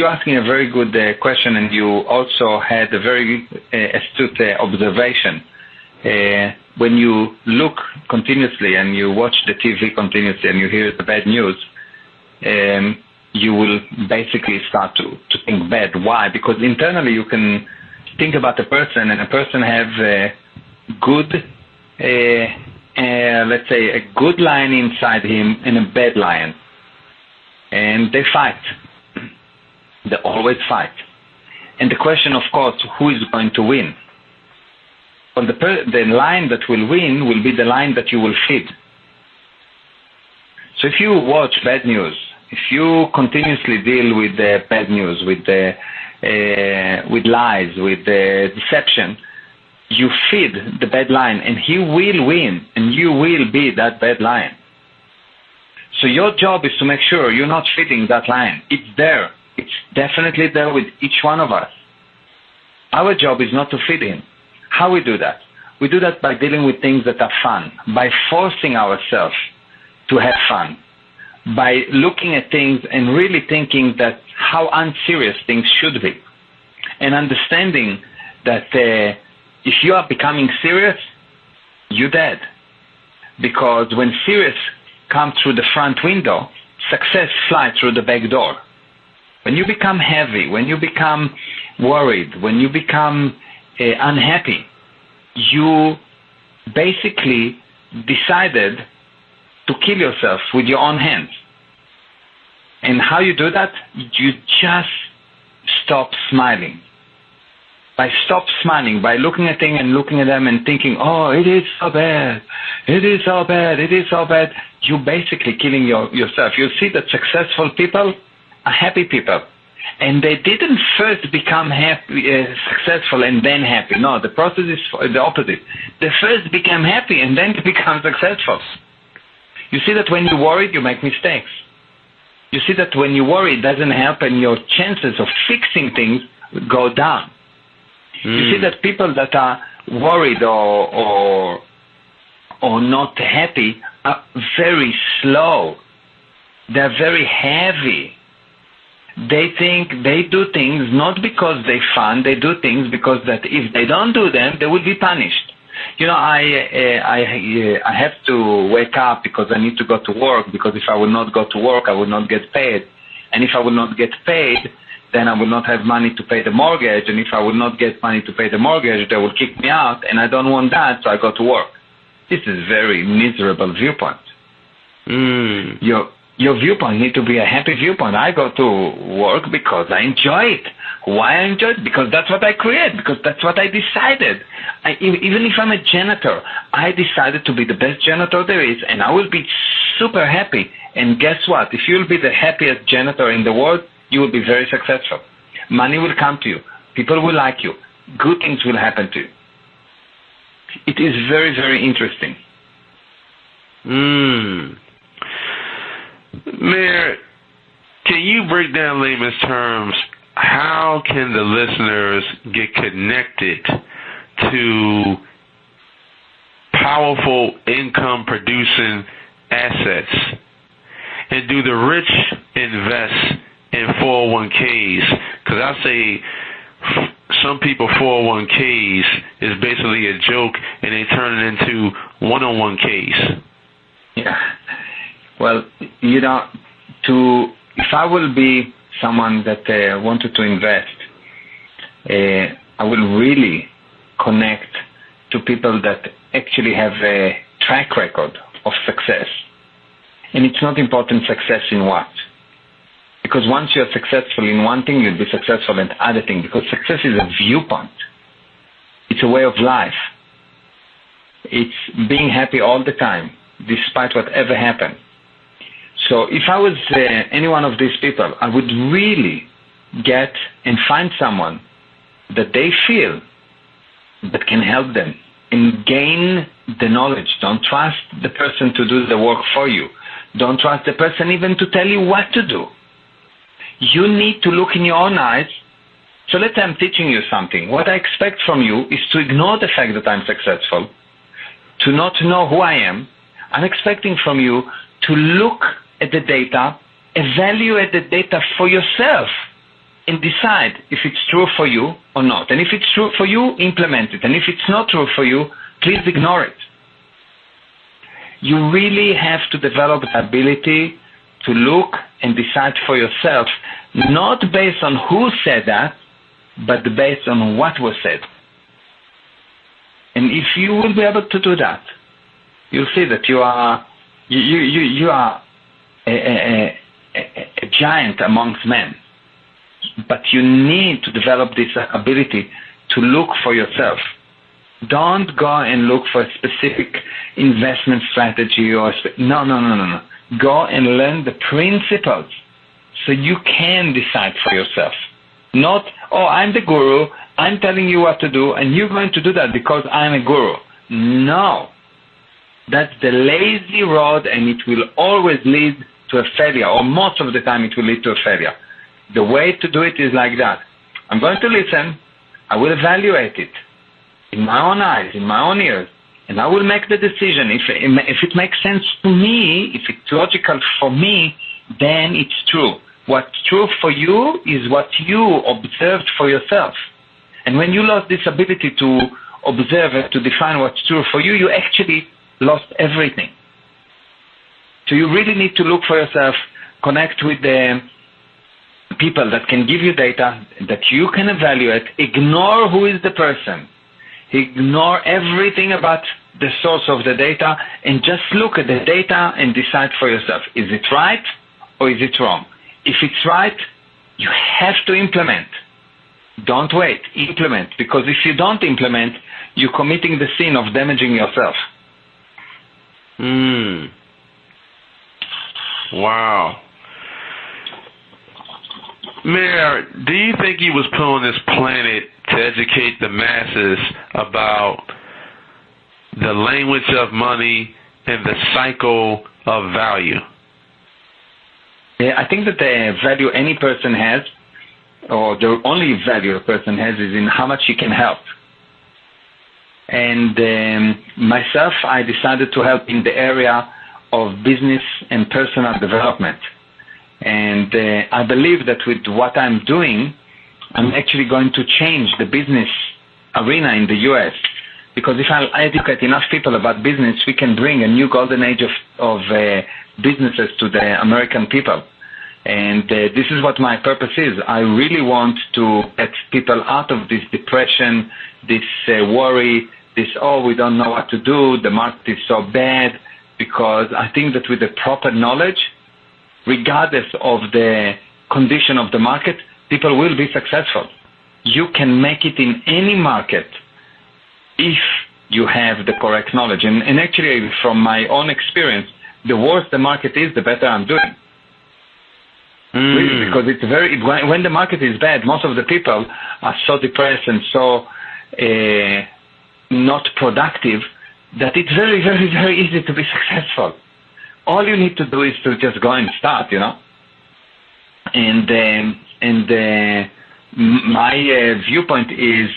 asking a very good question, and you also had a very astute observation. When you look continuously and you watch the TV continuously and you hear the bad news, you will basically start to think bad. Why? Because internally you can think about a person, and a person have a good, let's say, a good lion inside him and a bad lion. And they fight. They always fight. And the question, of course, who is going to win? Well, the lion that will win will be the lion that you will feed. So if you watch bad news, if you continuously deal with the bad news, with lies, with deception, you feed the bad lion, and he will win, and you will be that bad lion. So your job is to make sure you're not feeding that lion. It's there. It's definitely there with each one of us. Our job is not to feed him. How we do that? We do that by dealing with things that are fun, by forcing ourselves to have fun, by looking at things and really thinking that how unserious things should be, and understanding that if you are becoming serious, you're dead. Because when serious comes through the front window, success flies through the back door. When you become heavy, when you become worried, when you become unhappy, you basically decided to kill yourself with your own hands. And how you do that? You just stop smiling. By stop smiling, by looking at things and looking at them and thinking, oh, it is so bad, it is so bad, it is so bad, you're basically killing yourself. You see that successful people are happy people. And they didn't first become successful and then happy. No, the process is the opposite. They first become happy and then become successful. You see that when you're worried, you make mistakes. You see that when you worry, it doesn't help, and your chances of fixing things go down. You see that people that are worried or not happy are very slow. They're very heavy. They think they do things not because they're fun. They do things because that if they don't do them, they will be punished. You know, I have to wake up because I need to go to work, because if I will not go to work, I will not get paid. And if I will not get paid, then I will not have money to pay the mortgage. And if I will not get money to pay the mortgage, they will kick me out. And I don't want that, so I go to work. This is very miserable viewpoint. Your viewpoint needs to be a happy viewpoint. I go to work because I enjoy it. Why I enjoy it? Because that's what I create, because that's what I decided. Even if I'm a janitor, I decided to be the best janitor there is, and I will be super happy. And guess what? If you'll be the happiest janitor in the world, you will be very successful. Money will come to you. People will like you. Good things will happen to you. It is very, very interesting. Meir, can you break down layman's terms, how can the listeners get connected to powerful income-producing assets? And do the rich invest in 401ks? Because I say some people 401ks is basically a joke, and they turn it into one-on-one-ks. Yeah. Well, you know, if I will be someone that wanted to invest, I will really connect to people that actually have a track record of success. And it's not important success in what. Because once you're successful in one thing, you'll be successful in other thing. Because success is a viewpoint. It's a way of life. It's being happy all the time, despite whatever happens. So if I was any one of these people, I would really get and find someone that they feel that can help them and gain the knowledge. Don't trust the person to do the work for you. Don't trust the person even to tell you what to do. You need to look in your own eyes. So let's say I'm teaching you something. What I expect from you is to ignore the fact that I'm successful, to not know who I am. I'm expecting from you to look at the data, evaluate the data for yourself, and decide if it's true for you or not. And if it's true for you, implement it. And if it's not true for you, please ignore it. You really have to develop the ability to look and decide for yourself, not based on who said that, but based on what was said. And if you will be able to do that, you'll see that you are a giant amongst men. But you need to develop this ability to look for yourself. Don't go and look for a specific investment strategy or no. Go and learn the principles so you can decide for yourself. Not, oh, I'm the guru, I'm telling you what to do, and you're going to do that because I'm a guru. No. That's the lazy road, and it will always lead to a failure, or most of the time it will lead to a failure. The way to do it is like that. I'm going to listen, I will evaluate it in my own eyes, in my own ears, and I will make the decision. If it makes sense to me, if it's logical for me, then it's true. What's true for you is what you observed for yourself. And when you lost this ability to observe and to define what's true for you, you actually lost everything. So you really need to look for yourself, connect with the people that can give you data that you can evaluate. Ignore who is the person. Ignore everything about the source of the data and just look at the data and decide for yourself. Is it right or is it wrong? If it's right, you have to implement. Don't wait. Implement. Because if you don't implement, you're committing the sin of damaging yourself. Wow. Meir, do you think he was put on this planet to educate the masses about the language of money and the cycle of value? I think that the value any person has, or the only value a person has, is in how much he can help. And myself, I decided to help in the area of business and personal development. And I believe that with what I'm doing, I'm actually going to change the business arena in the U.S. Because if I educate enough people about business, we can bring a new golden age of businesses to the American people. And this is what my purpose is. I really want to get people out of this depression, this worry, this, oh, we don't know what to do, the market is so bad. Because I think that with the proper knowledge, regardless of the condition of the market, people will be successful. You can make it in any market if you have the correct knowledge. And actually, from my own experience, the worse the market is, the better I'm doing. Really, because it's when the market is bad, most of the people are so depressed and so not productive that it's very, very, very easy to be successful. All you need to do is to just go and start, you know. And my viewpoint is,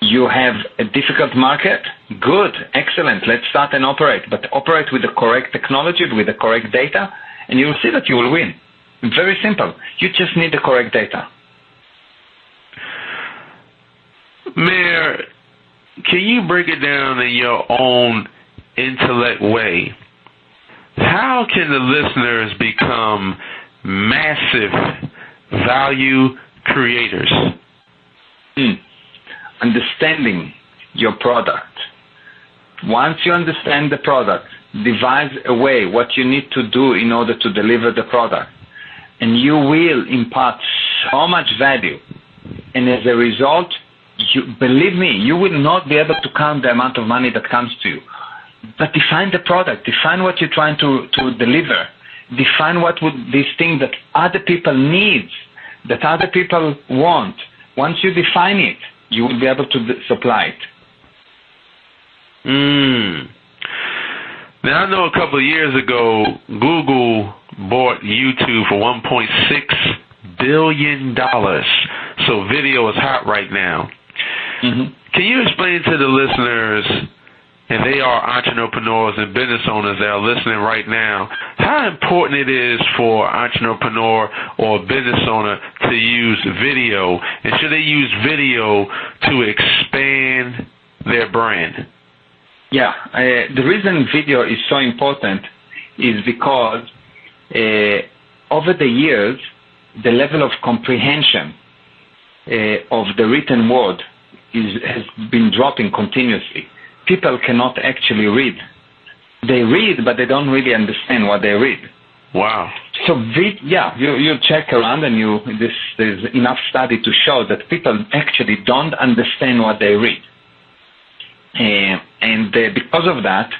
you have a difficult market, good, excellent, let's start and operate. But operate with the correct technology, with the correct data, and you will see that you will win. Very simple. You just need the correct data. Meir, can you break it down in your own intellect way? How can the listeners become massive value creators? Understanding your product. Once you understand the product, devise a way what you need to do in order to deliver the product. and you will impart so much value. And as a result, believe me, you will not be able to count the amount of money that comes to you. But define the product, define what you're trying to deliver, define what would this thing that other people need, that other people want. Once you define it, you will be able to supply it. Now, I know a couple of years ago, Google bought YouTube for $1.6 billion. So video is hot right now. Mm-hmm. Can you explain to the listeners, and they are entrepreneurs and business owners that are listening right now, how important it is for an entrepreneur or a business owner to use video, and should they use video to expand their brand? Yeah, the reason video is so important is because over the years, the level of comprehension of the written word has been dropping continuously. People cannot actually read. They read, but they don't really understand what they read. Wow. So, you check around, and there's enough study to show that people actually don't understand what they read. And because of that,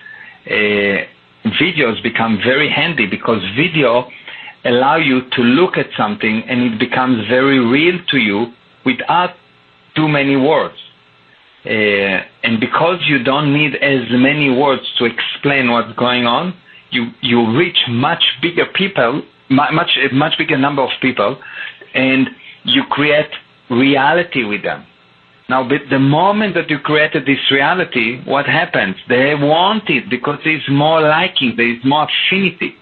videos become very handy, because video allow you to look at something and it becomes very real to you without too many words. And because you don't need as many words to explain what's going on, you reach much bigger people, much bigger number of people, and you create reality with them. Now, but the moment that you created this reality, what happens? They want it because there's more liking, there is more affinity.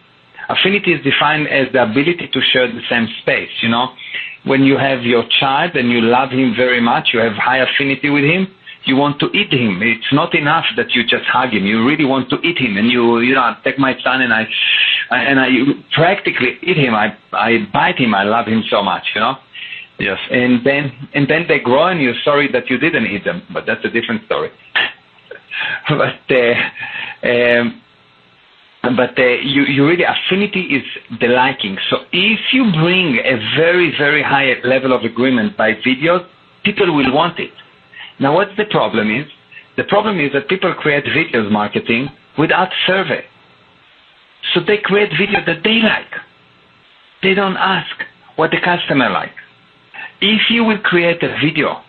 Affinity is defined as the ability to share the same space, you know. When you have your child and you love him very much, you have high affinity with him, you want to eat him. It's not enough that you just hug him. You really want to eat him. And you know, I take my son and I practically eat him. I bite him. I love him so much, you know. Yes. And then they grow and you're sorry that you didn't eat them, but that's a different story. But you really, affinity is the liking. So if you bring a very, very high level of agreement by videos, people will want it. Now, what's the problem is? The problem is that people create videos marketing without survey. So they create video that they like. They don't ask what the customer likes. If you will create a video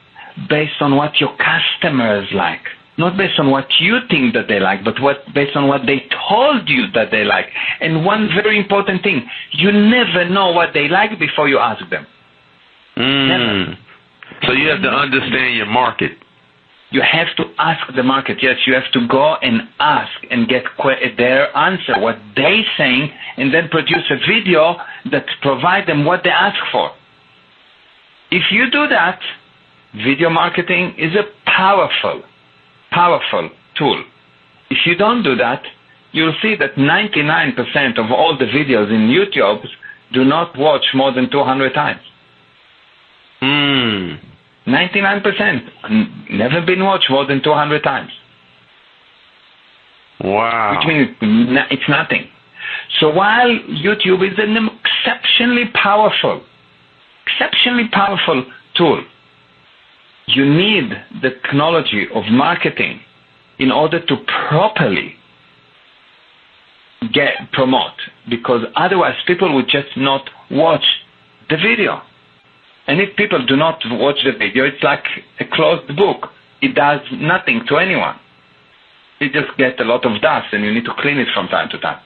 based on what your customers like, not based on what you think that they like, but based on what they told you that they like. And one very important thing, you never know what they like before you ask them. Never. So you have to understand your market. You have to ask the market. Yes, you have to go and ask and get their answer, what they're saying, and then produce a video that provides them what they ask for. If you do that, video marketing is a powerful tool. If you don't do that, you'll see that 99% of all the videos in YouTube do not watch more than 200 times. 99% never been watched more than 200 times. Wow. Which means it's nothing. So while YouTube is an exceptionally powerful tool, you need the technology of marketing in order to properly promote, because otherwise people would just not watch the video. And if people do not watch the video, it's like a closed book. It does nothing to anyone. It just gets a lot of dust, and you need to clean it from time to time.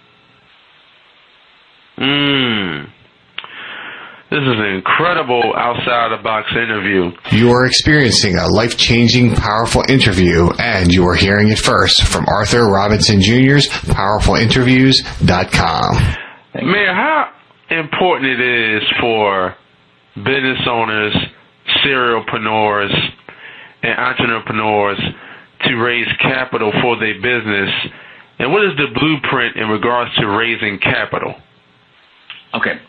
This is an incredible outside-the-box interview. You are experiencing a life-changing, powerful interview, and you are hearing it first from Arthur Robinson Jr.'s PowerfulInterviews.com. Meir, how important it is for business owners, serialpreneurs, and entrepreneurs to raise capital for their business, and what is the blueprint in regards to raising capital? Okay.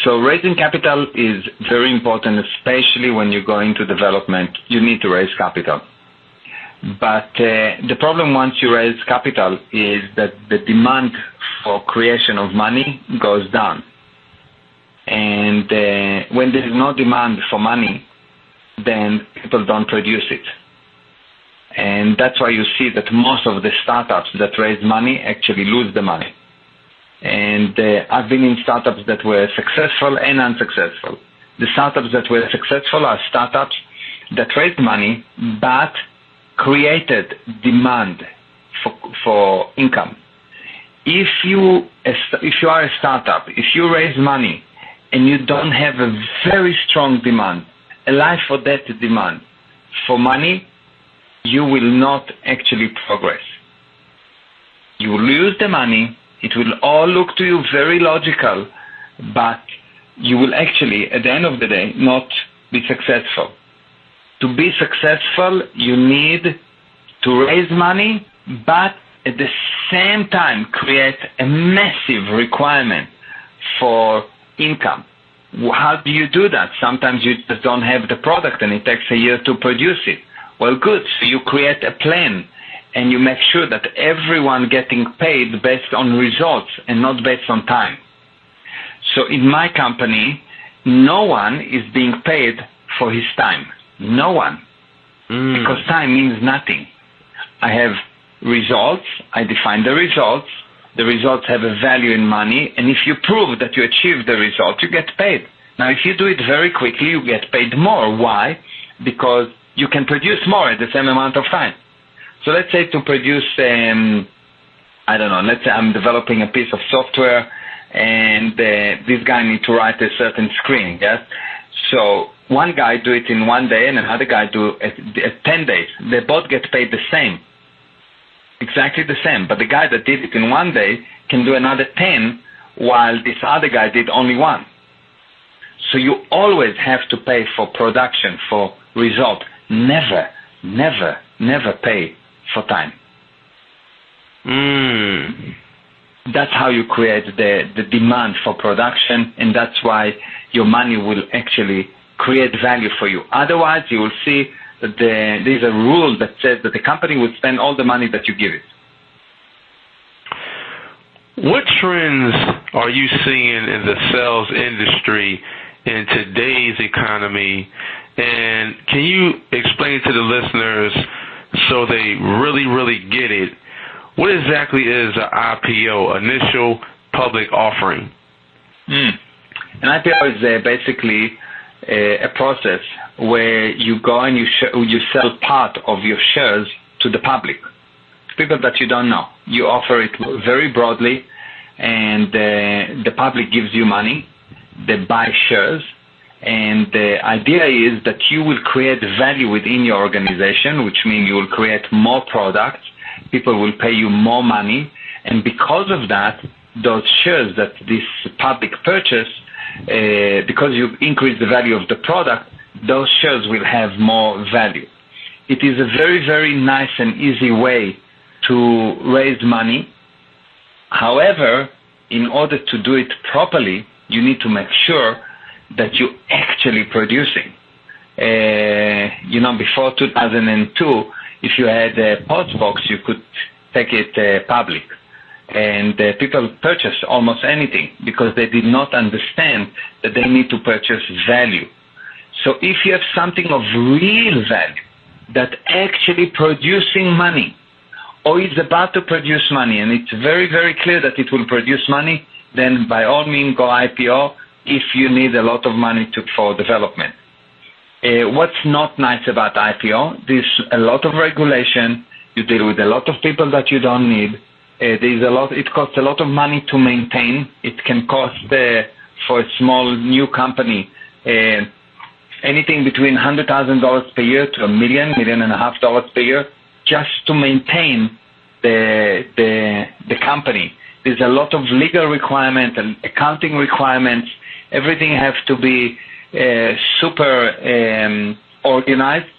So raising capital is very important, especially when you go into development. You need to raise capital. But the problem once you raise capital is that the demand for creation of money goes down. And when there is no demand for money, then people don't produce it. And that's why you see that most of the startups that raise money actually lose the money. And I've been in startups that were successful and unsuccessful. The startups that were successful are startups that raised money but created demand for income. If you are a startup, if you raise money and you don't have a very strong demand, a life or death demand for money, you will not actually progress. You will lose the money. It will all look to you very logical, but you will actually, at the end of the day, not be successful. To be successful, you need to raise money, but at the same time create a massive requirement for income. How do you do that? Sometimes you just don't have the product and it takes a year to produce it. Well, good. So you create a plan and you make sure that everyone getting paid based on results and not based on time. So in my company, no one is being paid for his time. No one. Because time means nothing. I have results. I define the results. The results have a value in money. And if you prove that you achieve the result, you get paid. Now, if you do it very quickly, you get paid more. Why? Because you can produce more at the same amount of time. So let's say to produce, let's say I'm developing a piece of software and this guy needs to write a certain screen, yes? So one guy do it in 1 day and another guy do it 10 days. They both get paid the same, exactly the same. But the guy that did it in 1 day can do another 10 while this other guy did only 1. So you always have to pay for production, for result. Never, never, never pay for time. That's how you create the demand for production, and that's why your money will actually create value for you. Otherwise, you will see that there's a rule that says that the company will spend all the money that you give it. What trends are you seeing in the sales industry in today's economy? And can you explain to the listeners so they really, really get it, what exactly is an IPO, initial public offering? An IPO is basically a process where you go and you sell part of your shares to the public, people that you don't know. You offer it very broadly, and the public gives you money. They buy shares. And the idea is that you will create value within your organization, which means you will create more products, people will pay you more money, and because of that, those shares that this public purchase, because you increase the value of the product, those shares will have more value. It is a very, very nice and easy way to raise money. However, in order to do it properly, you need to make sure that you're actually producing. Before 2002, if you had a post box, you could take it public. And people purchased almost anything because they did not understand that they need to purchase value. So if you have something of real value that actually producing money or is about to produce money, and it's very, very clear that it will produce money, then by all means go IPO if you need a lot of money for development. What's not nice about IPO? There's a lot of regulation. You deal with a lot of people that you don't need. It costs a lot of money to maintain. It can cost for a small new company anything between $100,000 per year to $1 million, $1.5 million per year just to maintain the company. There's a lot of legal requirements and accounting requirements. Everything has to be super organized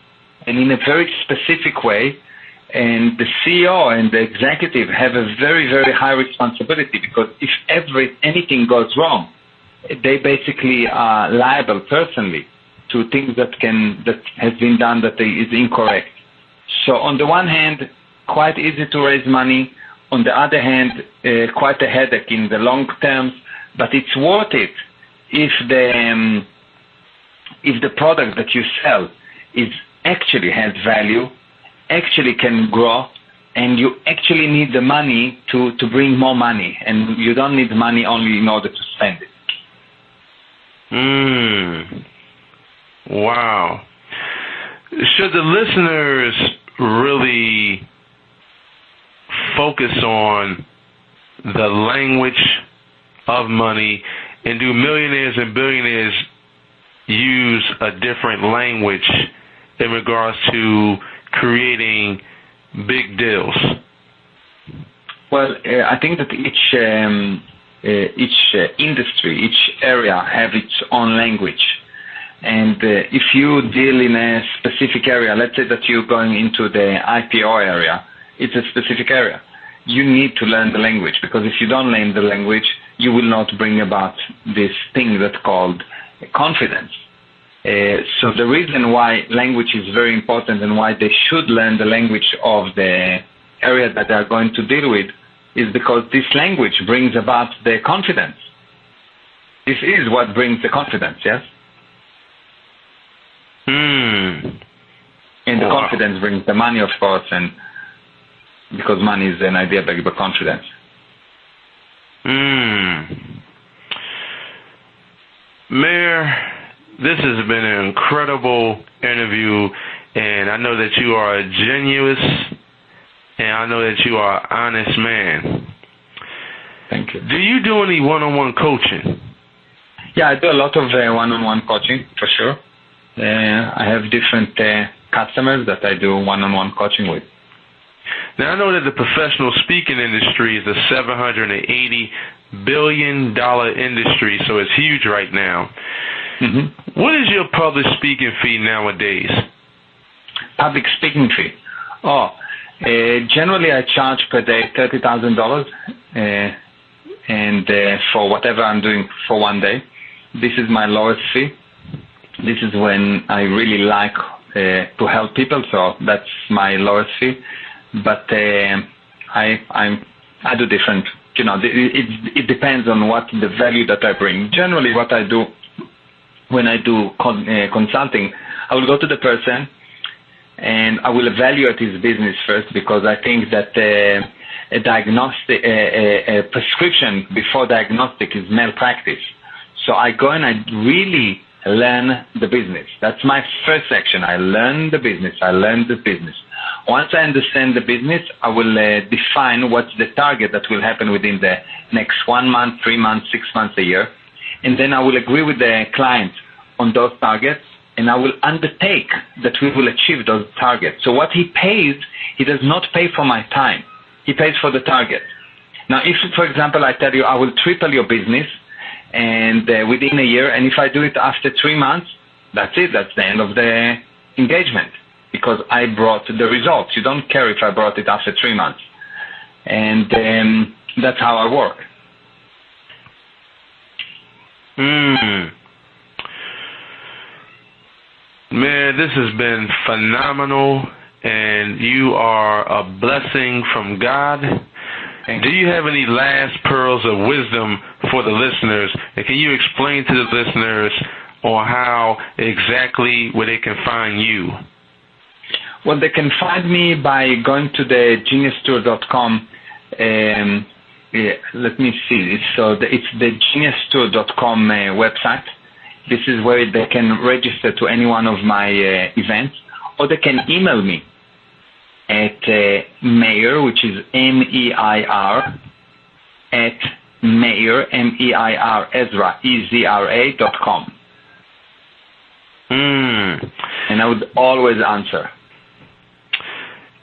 and in a very specific way. And the CEO and the executive have a very, very high responsibility because if anything goes wrong, they basically are liable personally to things that has been done that is incorrect. So on the one hand, quite easy to raise money. On the other hand, quite a headache in the long term, but it's worth it if the product that you sell is actually has value, actually can grow, and you actually need the money to bring more money, and you don't need money only in order to spend it. Wow. Should the listeners really focus on the language of money, and do millionaires and billionaires use a different language in regards to creating big deals? Well, I think that each industry, each area have its own language. And if you deal in a specific area, let's say that you're going into the IPO area, it's a specific area. You need to learn the language, because if you don't learn the language, you will not bring about this thing that's called confidence. So the reason why language is very important and why they should learn the language of the area that they are going to deal with is because this language brings about the confidence. This is what brings the confidence, yes? And the confidence brings the money, of course, and because money is an idea backed by confidence. Meir, this has been an incredible interview, and I know that you are a genuine, and I know that you are an honest man. Thank you. Do you do any one-on-one coaching? Yeah, I do a lot of one-on-one coaching, for sure. I have different customers that I do one-on-one coaching with. Now, I know that the professional speaking industry is a $780 billion industry, so it's huge right now. What is your public speaking fee nowadays? Public speaking fee? Generally I charge per day $30,000, and for whatever I'm doing for one day. This is my lowest fee. This is when I really like to help people, so that's my lowest fee. But I do different. You know, it depends on what the value that I bring. Generally, what I do when I do consulting, I will go to the person and I will evaluate his business first, because I think that a prescription before diagnostic is malpractice. So I go and I really learn the business. That's my first section. I learn the business. Once I understand the business, I will define what's the target that will happen within the next 1 month, 3 months, 6 months, a year. And then I will agree with the client on those targets, and I will undertake that we will achieve those targets. So what he pays, he does not pay for my time. He pays for the target. Now, if, for example, I tell you I will triple your business and within a year, and if I do it after 3 months, that's it. That's the end of the engagement, because I brought the results. You don't care if I brought it after 3 months. And that's how I work. Man, this has been phenomenal, and you are a blessing from God. Do you have any last pearls of wisdom for the listeners? And can you explain to the listeners on how exactly where they can find you? Well, they can find me by going to the geniustour.com. Let me see. It's the geniustour.com website. This is where they can register to any one of my events, or they can email me at Meir, which is MEIR, at Meir, MEIR, Ezra, EZRA.com. And I would always answer.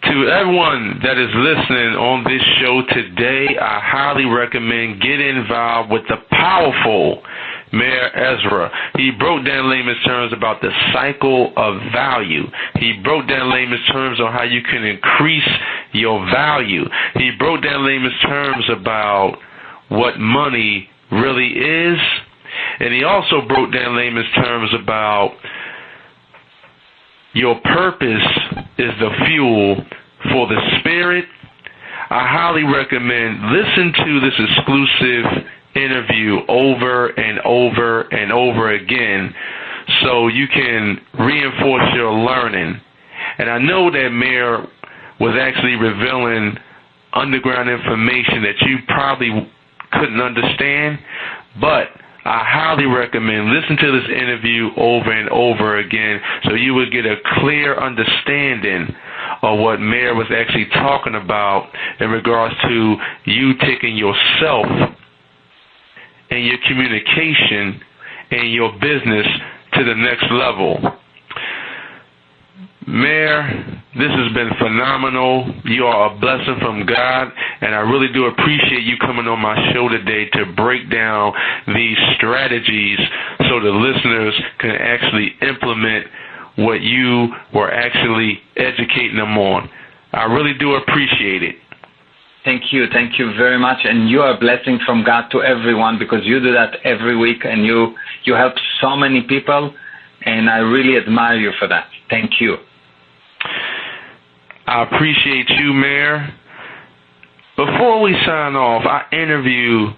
To everyone that is listening on this show today, I highly recommend getting involved with the powerful Meir Ezra. He broke down layman's terms about the cycle of value. He broke down layman's terms on how you can increase your value. He broke down layman's terms about what money really is. And he also broke down layman's terms about your purpose is the fuel for the spirit. I highly recommend listen to this exclusive interview over and over and over again so you can reinforce your learning. And I know that Meir was actually revealing underground information that you probably couldn't understand, but I highly recommend listen to this interview over and over again so you would get a clear understanding of what Meir was actually talking about in regards to you taking yourself and your communication and your business to the next level. Meir, this has been phenomenal. You are a blessing from God, and I really do appreciate you coming on my show today to break down these strategies so the listeners can actually implement what you were actually educating them on. I really do appreciate it. Thank you very much, and you are a blessing from God to everyone because you do that every week, and you help so many people, and I really admire you for that. Thank you. I appreciate you, Meir. Before we sign off, I interview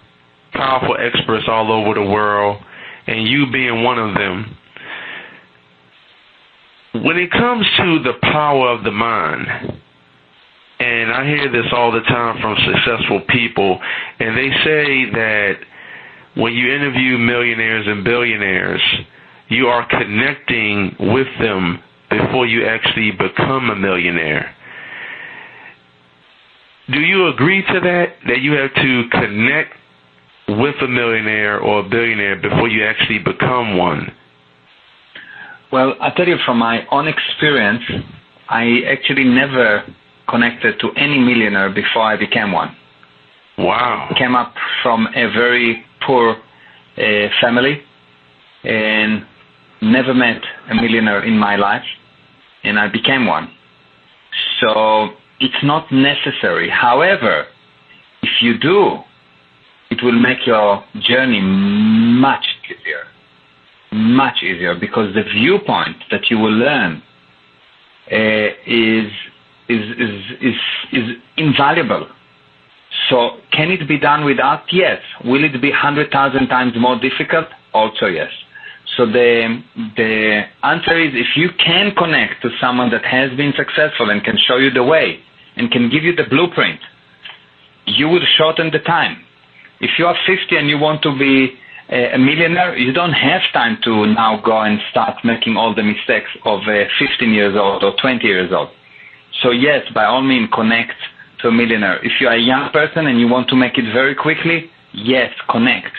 powerful experts all over the world, and you being one of them. When it comes to the power of the mind, and I hear this all the time from successful people, and they say that when you interview millionaires and billionaires, you are connecting with them before you actually become a millionaire. Do you agree to that you have to connect with a millionaire or a billionaire before you actually become one? Well, I'll tell you from my own experience, I actually never connected to any millionaire before I became one. Wow. I came up from a very poor family and never met a millionaire in my life, and I became one. So it's not necessary. However, if you do, it will make your journey much easier, because the viewpoint that you will learn is invaluable. So can it be done without? Yes. Will it be 100,000 times more difficult? Also yes. So the answer is, if you can connect to someone that has been successful and can show you the way and can give you the blueprint, you will shorten the time. If you are 50 and you want to be a millionaire, you don't have time to now go and start making all the mistakes of 15 years old or 20 years old. So yes, by all means, connect to a millionaire. If you are a young person and you want to make it very quickly, yes, connect.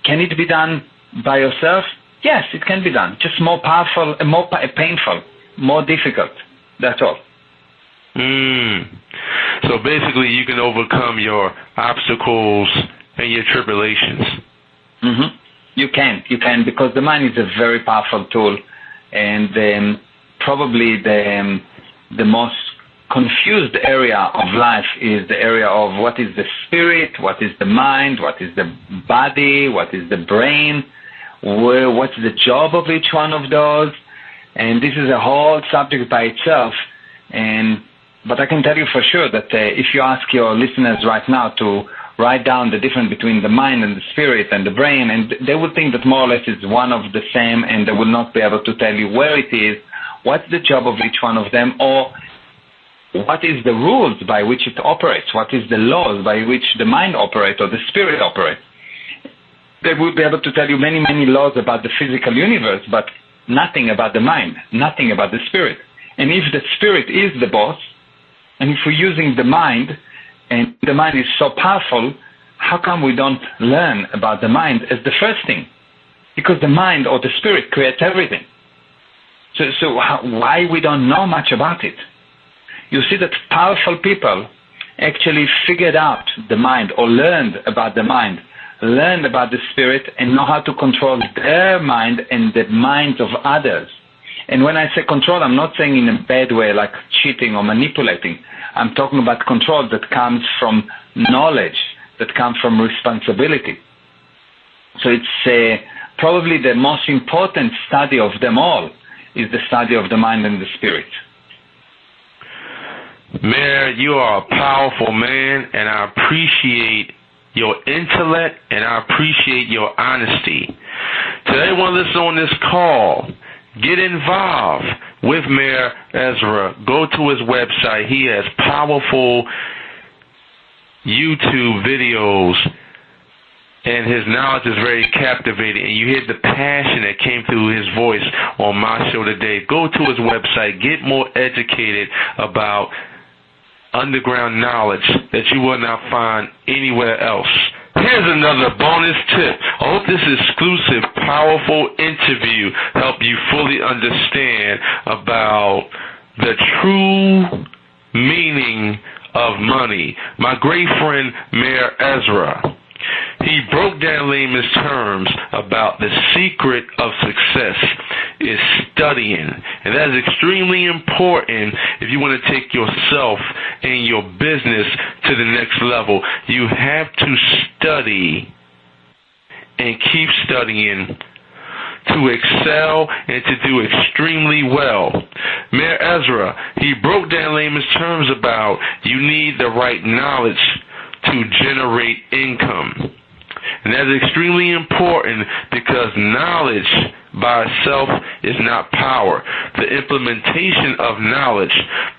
Can it be done by yourself? Yes, it can be done. Just more powerful, more painful, more difficult. That's all. So basically, you can overcome your obstacles and your tribulations. Mm-hmm. You can, because the mind is a very powerful tool, and probably the most confused area of life is the area of what is the spirit, what is the mind, what is the body, what is the brain, what's the job of each one of those, and this is a whole subject by itself. But I can tell you for sure that if you ask your listeners right now to write down the difference between the mind and the spirit and the brain, and they would think that more or less it's one of the same, and they will not be able to tell you where it is, what's the job of each one of them, or what is the rules by which it operates, what is the laws by which the mind operates or the spirit operates. They would be able to tell you many, many laws about the physical universe, but nothing about the mind, nothing about the spirit. And if the spirit is the boss, and if we're using the mind, and the mind is so powerful, how come we don't learn about the mind as the first thing? Because the mind or the spirit creates everything. So why we don't know much about it? You see that powerful people actually figured out the mind or learned about the mind, learned about the spirit, and know how to control their mind and the minds of others. And when I say control, I'm not saying in a bad way like cheating or manipulating. I'm talking about control that comes from knowledge, that comes from responsibility. So it's probably the most important study of them all is the study of the mind and the spirit. Meir, you are a powerful man, and I appreciate your intellect, and I appreciate your honesty. To everyone listening on this call, get involved with Meir Ezra. Go to his website. He has powerful YouTube videos, and his knowledge is very captivating, and you hear the passion that came through his voice on my show today. Go to his website. Get more educated about underground knowledge that you will not find anywhere else. Here's another bonus tip. I hope this exclusive, powerful interview helped you fully understand about the true meaning of money. My great friend, Meir Ezra, he broke down layman's terms about the secret of success is studying. And that is extremely important if you want to take yourself and your business to the next level. You have to study and keep studying to excel and to do extremely well. Meir Ezra, he broke down layman's terms about you need the right knowledge to generate income. And that is extremely important because knowledge by itself is not power. The implementation of knowledge,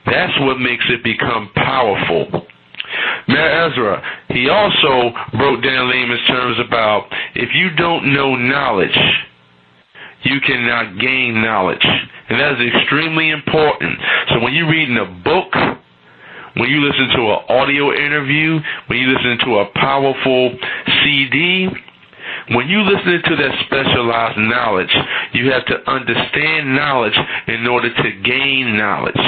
that's what makes it become powerful. Meir Ezra, he also broke down layman's terms about if you don't know knowledge, you cannot gain knowledge. And that is extremely important. So when you're reading a book, when you listen to an audio interview, when you listen to a powerful CD, when you listen to that specialized knowledge, you have to understand knowledge in order to gain knowledge.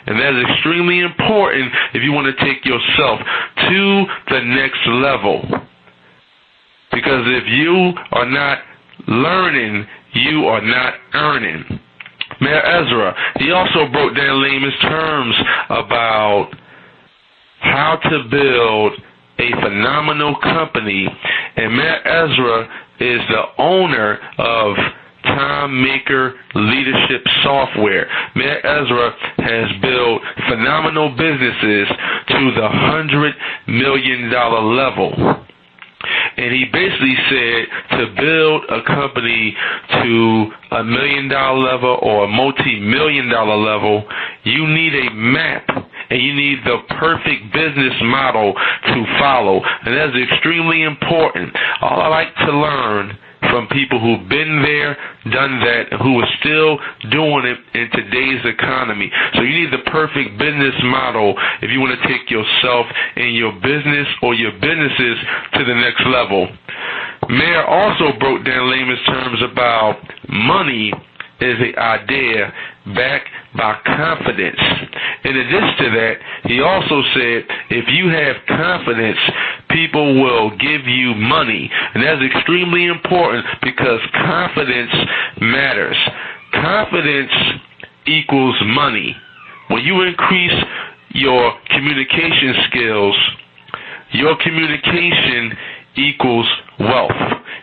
And that is extremely important if you want to take yourself to the next level. Because if you are not learning, you are not earning. Meir Ezra, he also broke down layman's terms about how to build a phenomenal company. And Meir Ezra is the owner of Time Maker Leadership Software. Meir Ezra has built phenomenal businesses to the $100 million level. And he basically said to build a company to $1 million level or a multi-million-dollar level, you need a map and you need the perfect business model to follow. And that's extremely important. All I like to learn from people who've been there, done that, and who are still doing it in today's economy. So you need the perfect business model if you want to take yourself and your business or your businesses to the next level. Meir also broke down layman's terms about money is an idea backed by confidence. In addition to that, he also said if you have confidence, people will give you money. And that's extremely important because confidence matters. Confidence equals money. When you increase your communication skills, your communication equals wealth.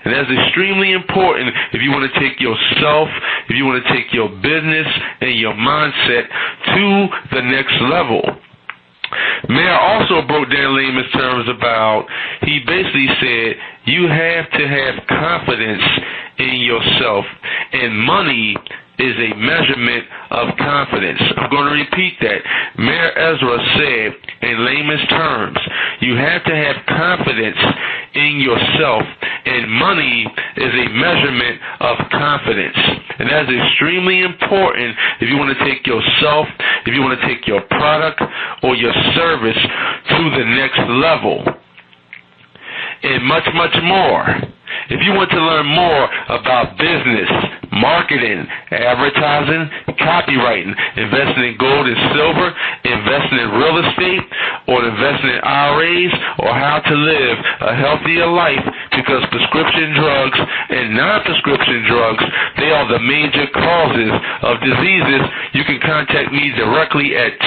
And that's extremely important if you want to take yourself, if you want to take your business and your mindset to the next level. Meir also broke down layman's terms about, he basically said, you have to have confidence in yourself, and money is a measurement of confidence. I'm going to repeat that. Meir Ezra said, in layman's terms, you have to have confidence in yourself, and money is a measurement of confidence. And that is extremely important if you want to take yourself, if you want to take your product or your service to the next level. And much, much more. If you want to learn more about business, marketing, advertising, copywriting, investing in gold and silver, investing in real estate, or investing in IRAs, or how to live a healthier life, because prescription drugs and non-prescription drugs, they are the major causes of diseases, you can contact me directly at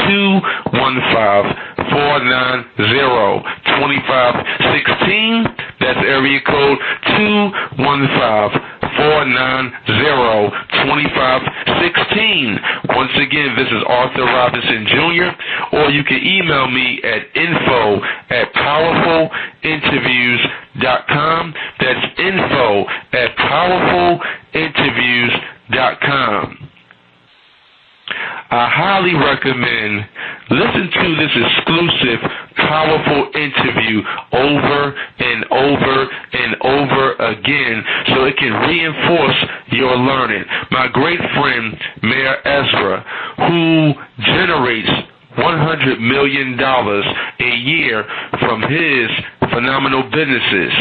215-490-2516. That's area code 215-490-2516. 490-2516. Once again, this is Arthur Robinson Jr., or you can email me at info@powerfulinterviews.com. That's info@powerfulinterviews.com. I highly recommend listen to this exclusive, powerful interview over and over and over again so it can reinforce your learning. My great friend, Meir Ezra, who generates $100 million a year from his phenomenal businesses.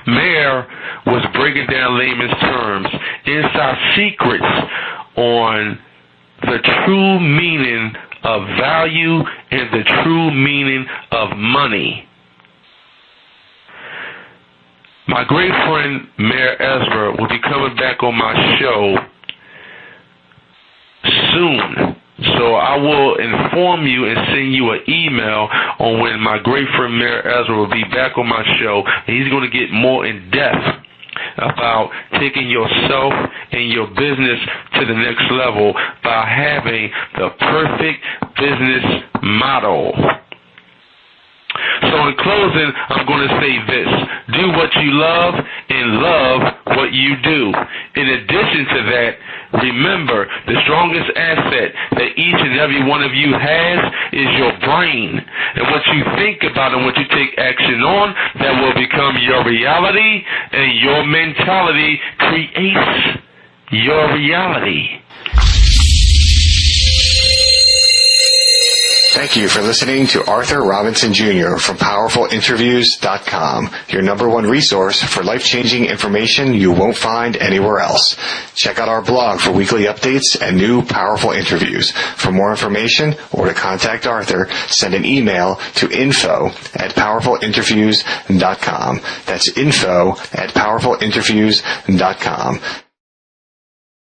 Meir was breaking down layman's terms, inside secrets on the true meaning of value and the true meaning of money. My great friend Meir Ezra will be coming back on my show soon. So I will inform you and send you an email on when my great friend Meir Ezra will be back on my show. And he's going to get more in depth about taking yourself and your business to the next level by having the perfect business model. So in closing, I'm going to say this. Do what you love and love what you do. In addition to that, remember, the strongest asset that each and every one of you has is your brain. And what you think about and what you take action on, that will become your reality, and your mentality creates your reality. Thank you for listening to Arthur Robinson Jr. from PowerfulInterviews.com, your number one resource for life-changing information you won't find anywhere else. Check out our blog for weekly updates and new powerful interviews. For more information or to contact Arthur, send an email to info@powerfulinterviews.com. That's info@powerfulinterviews.com.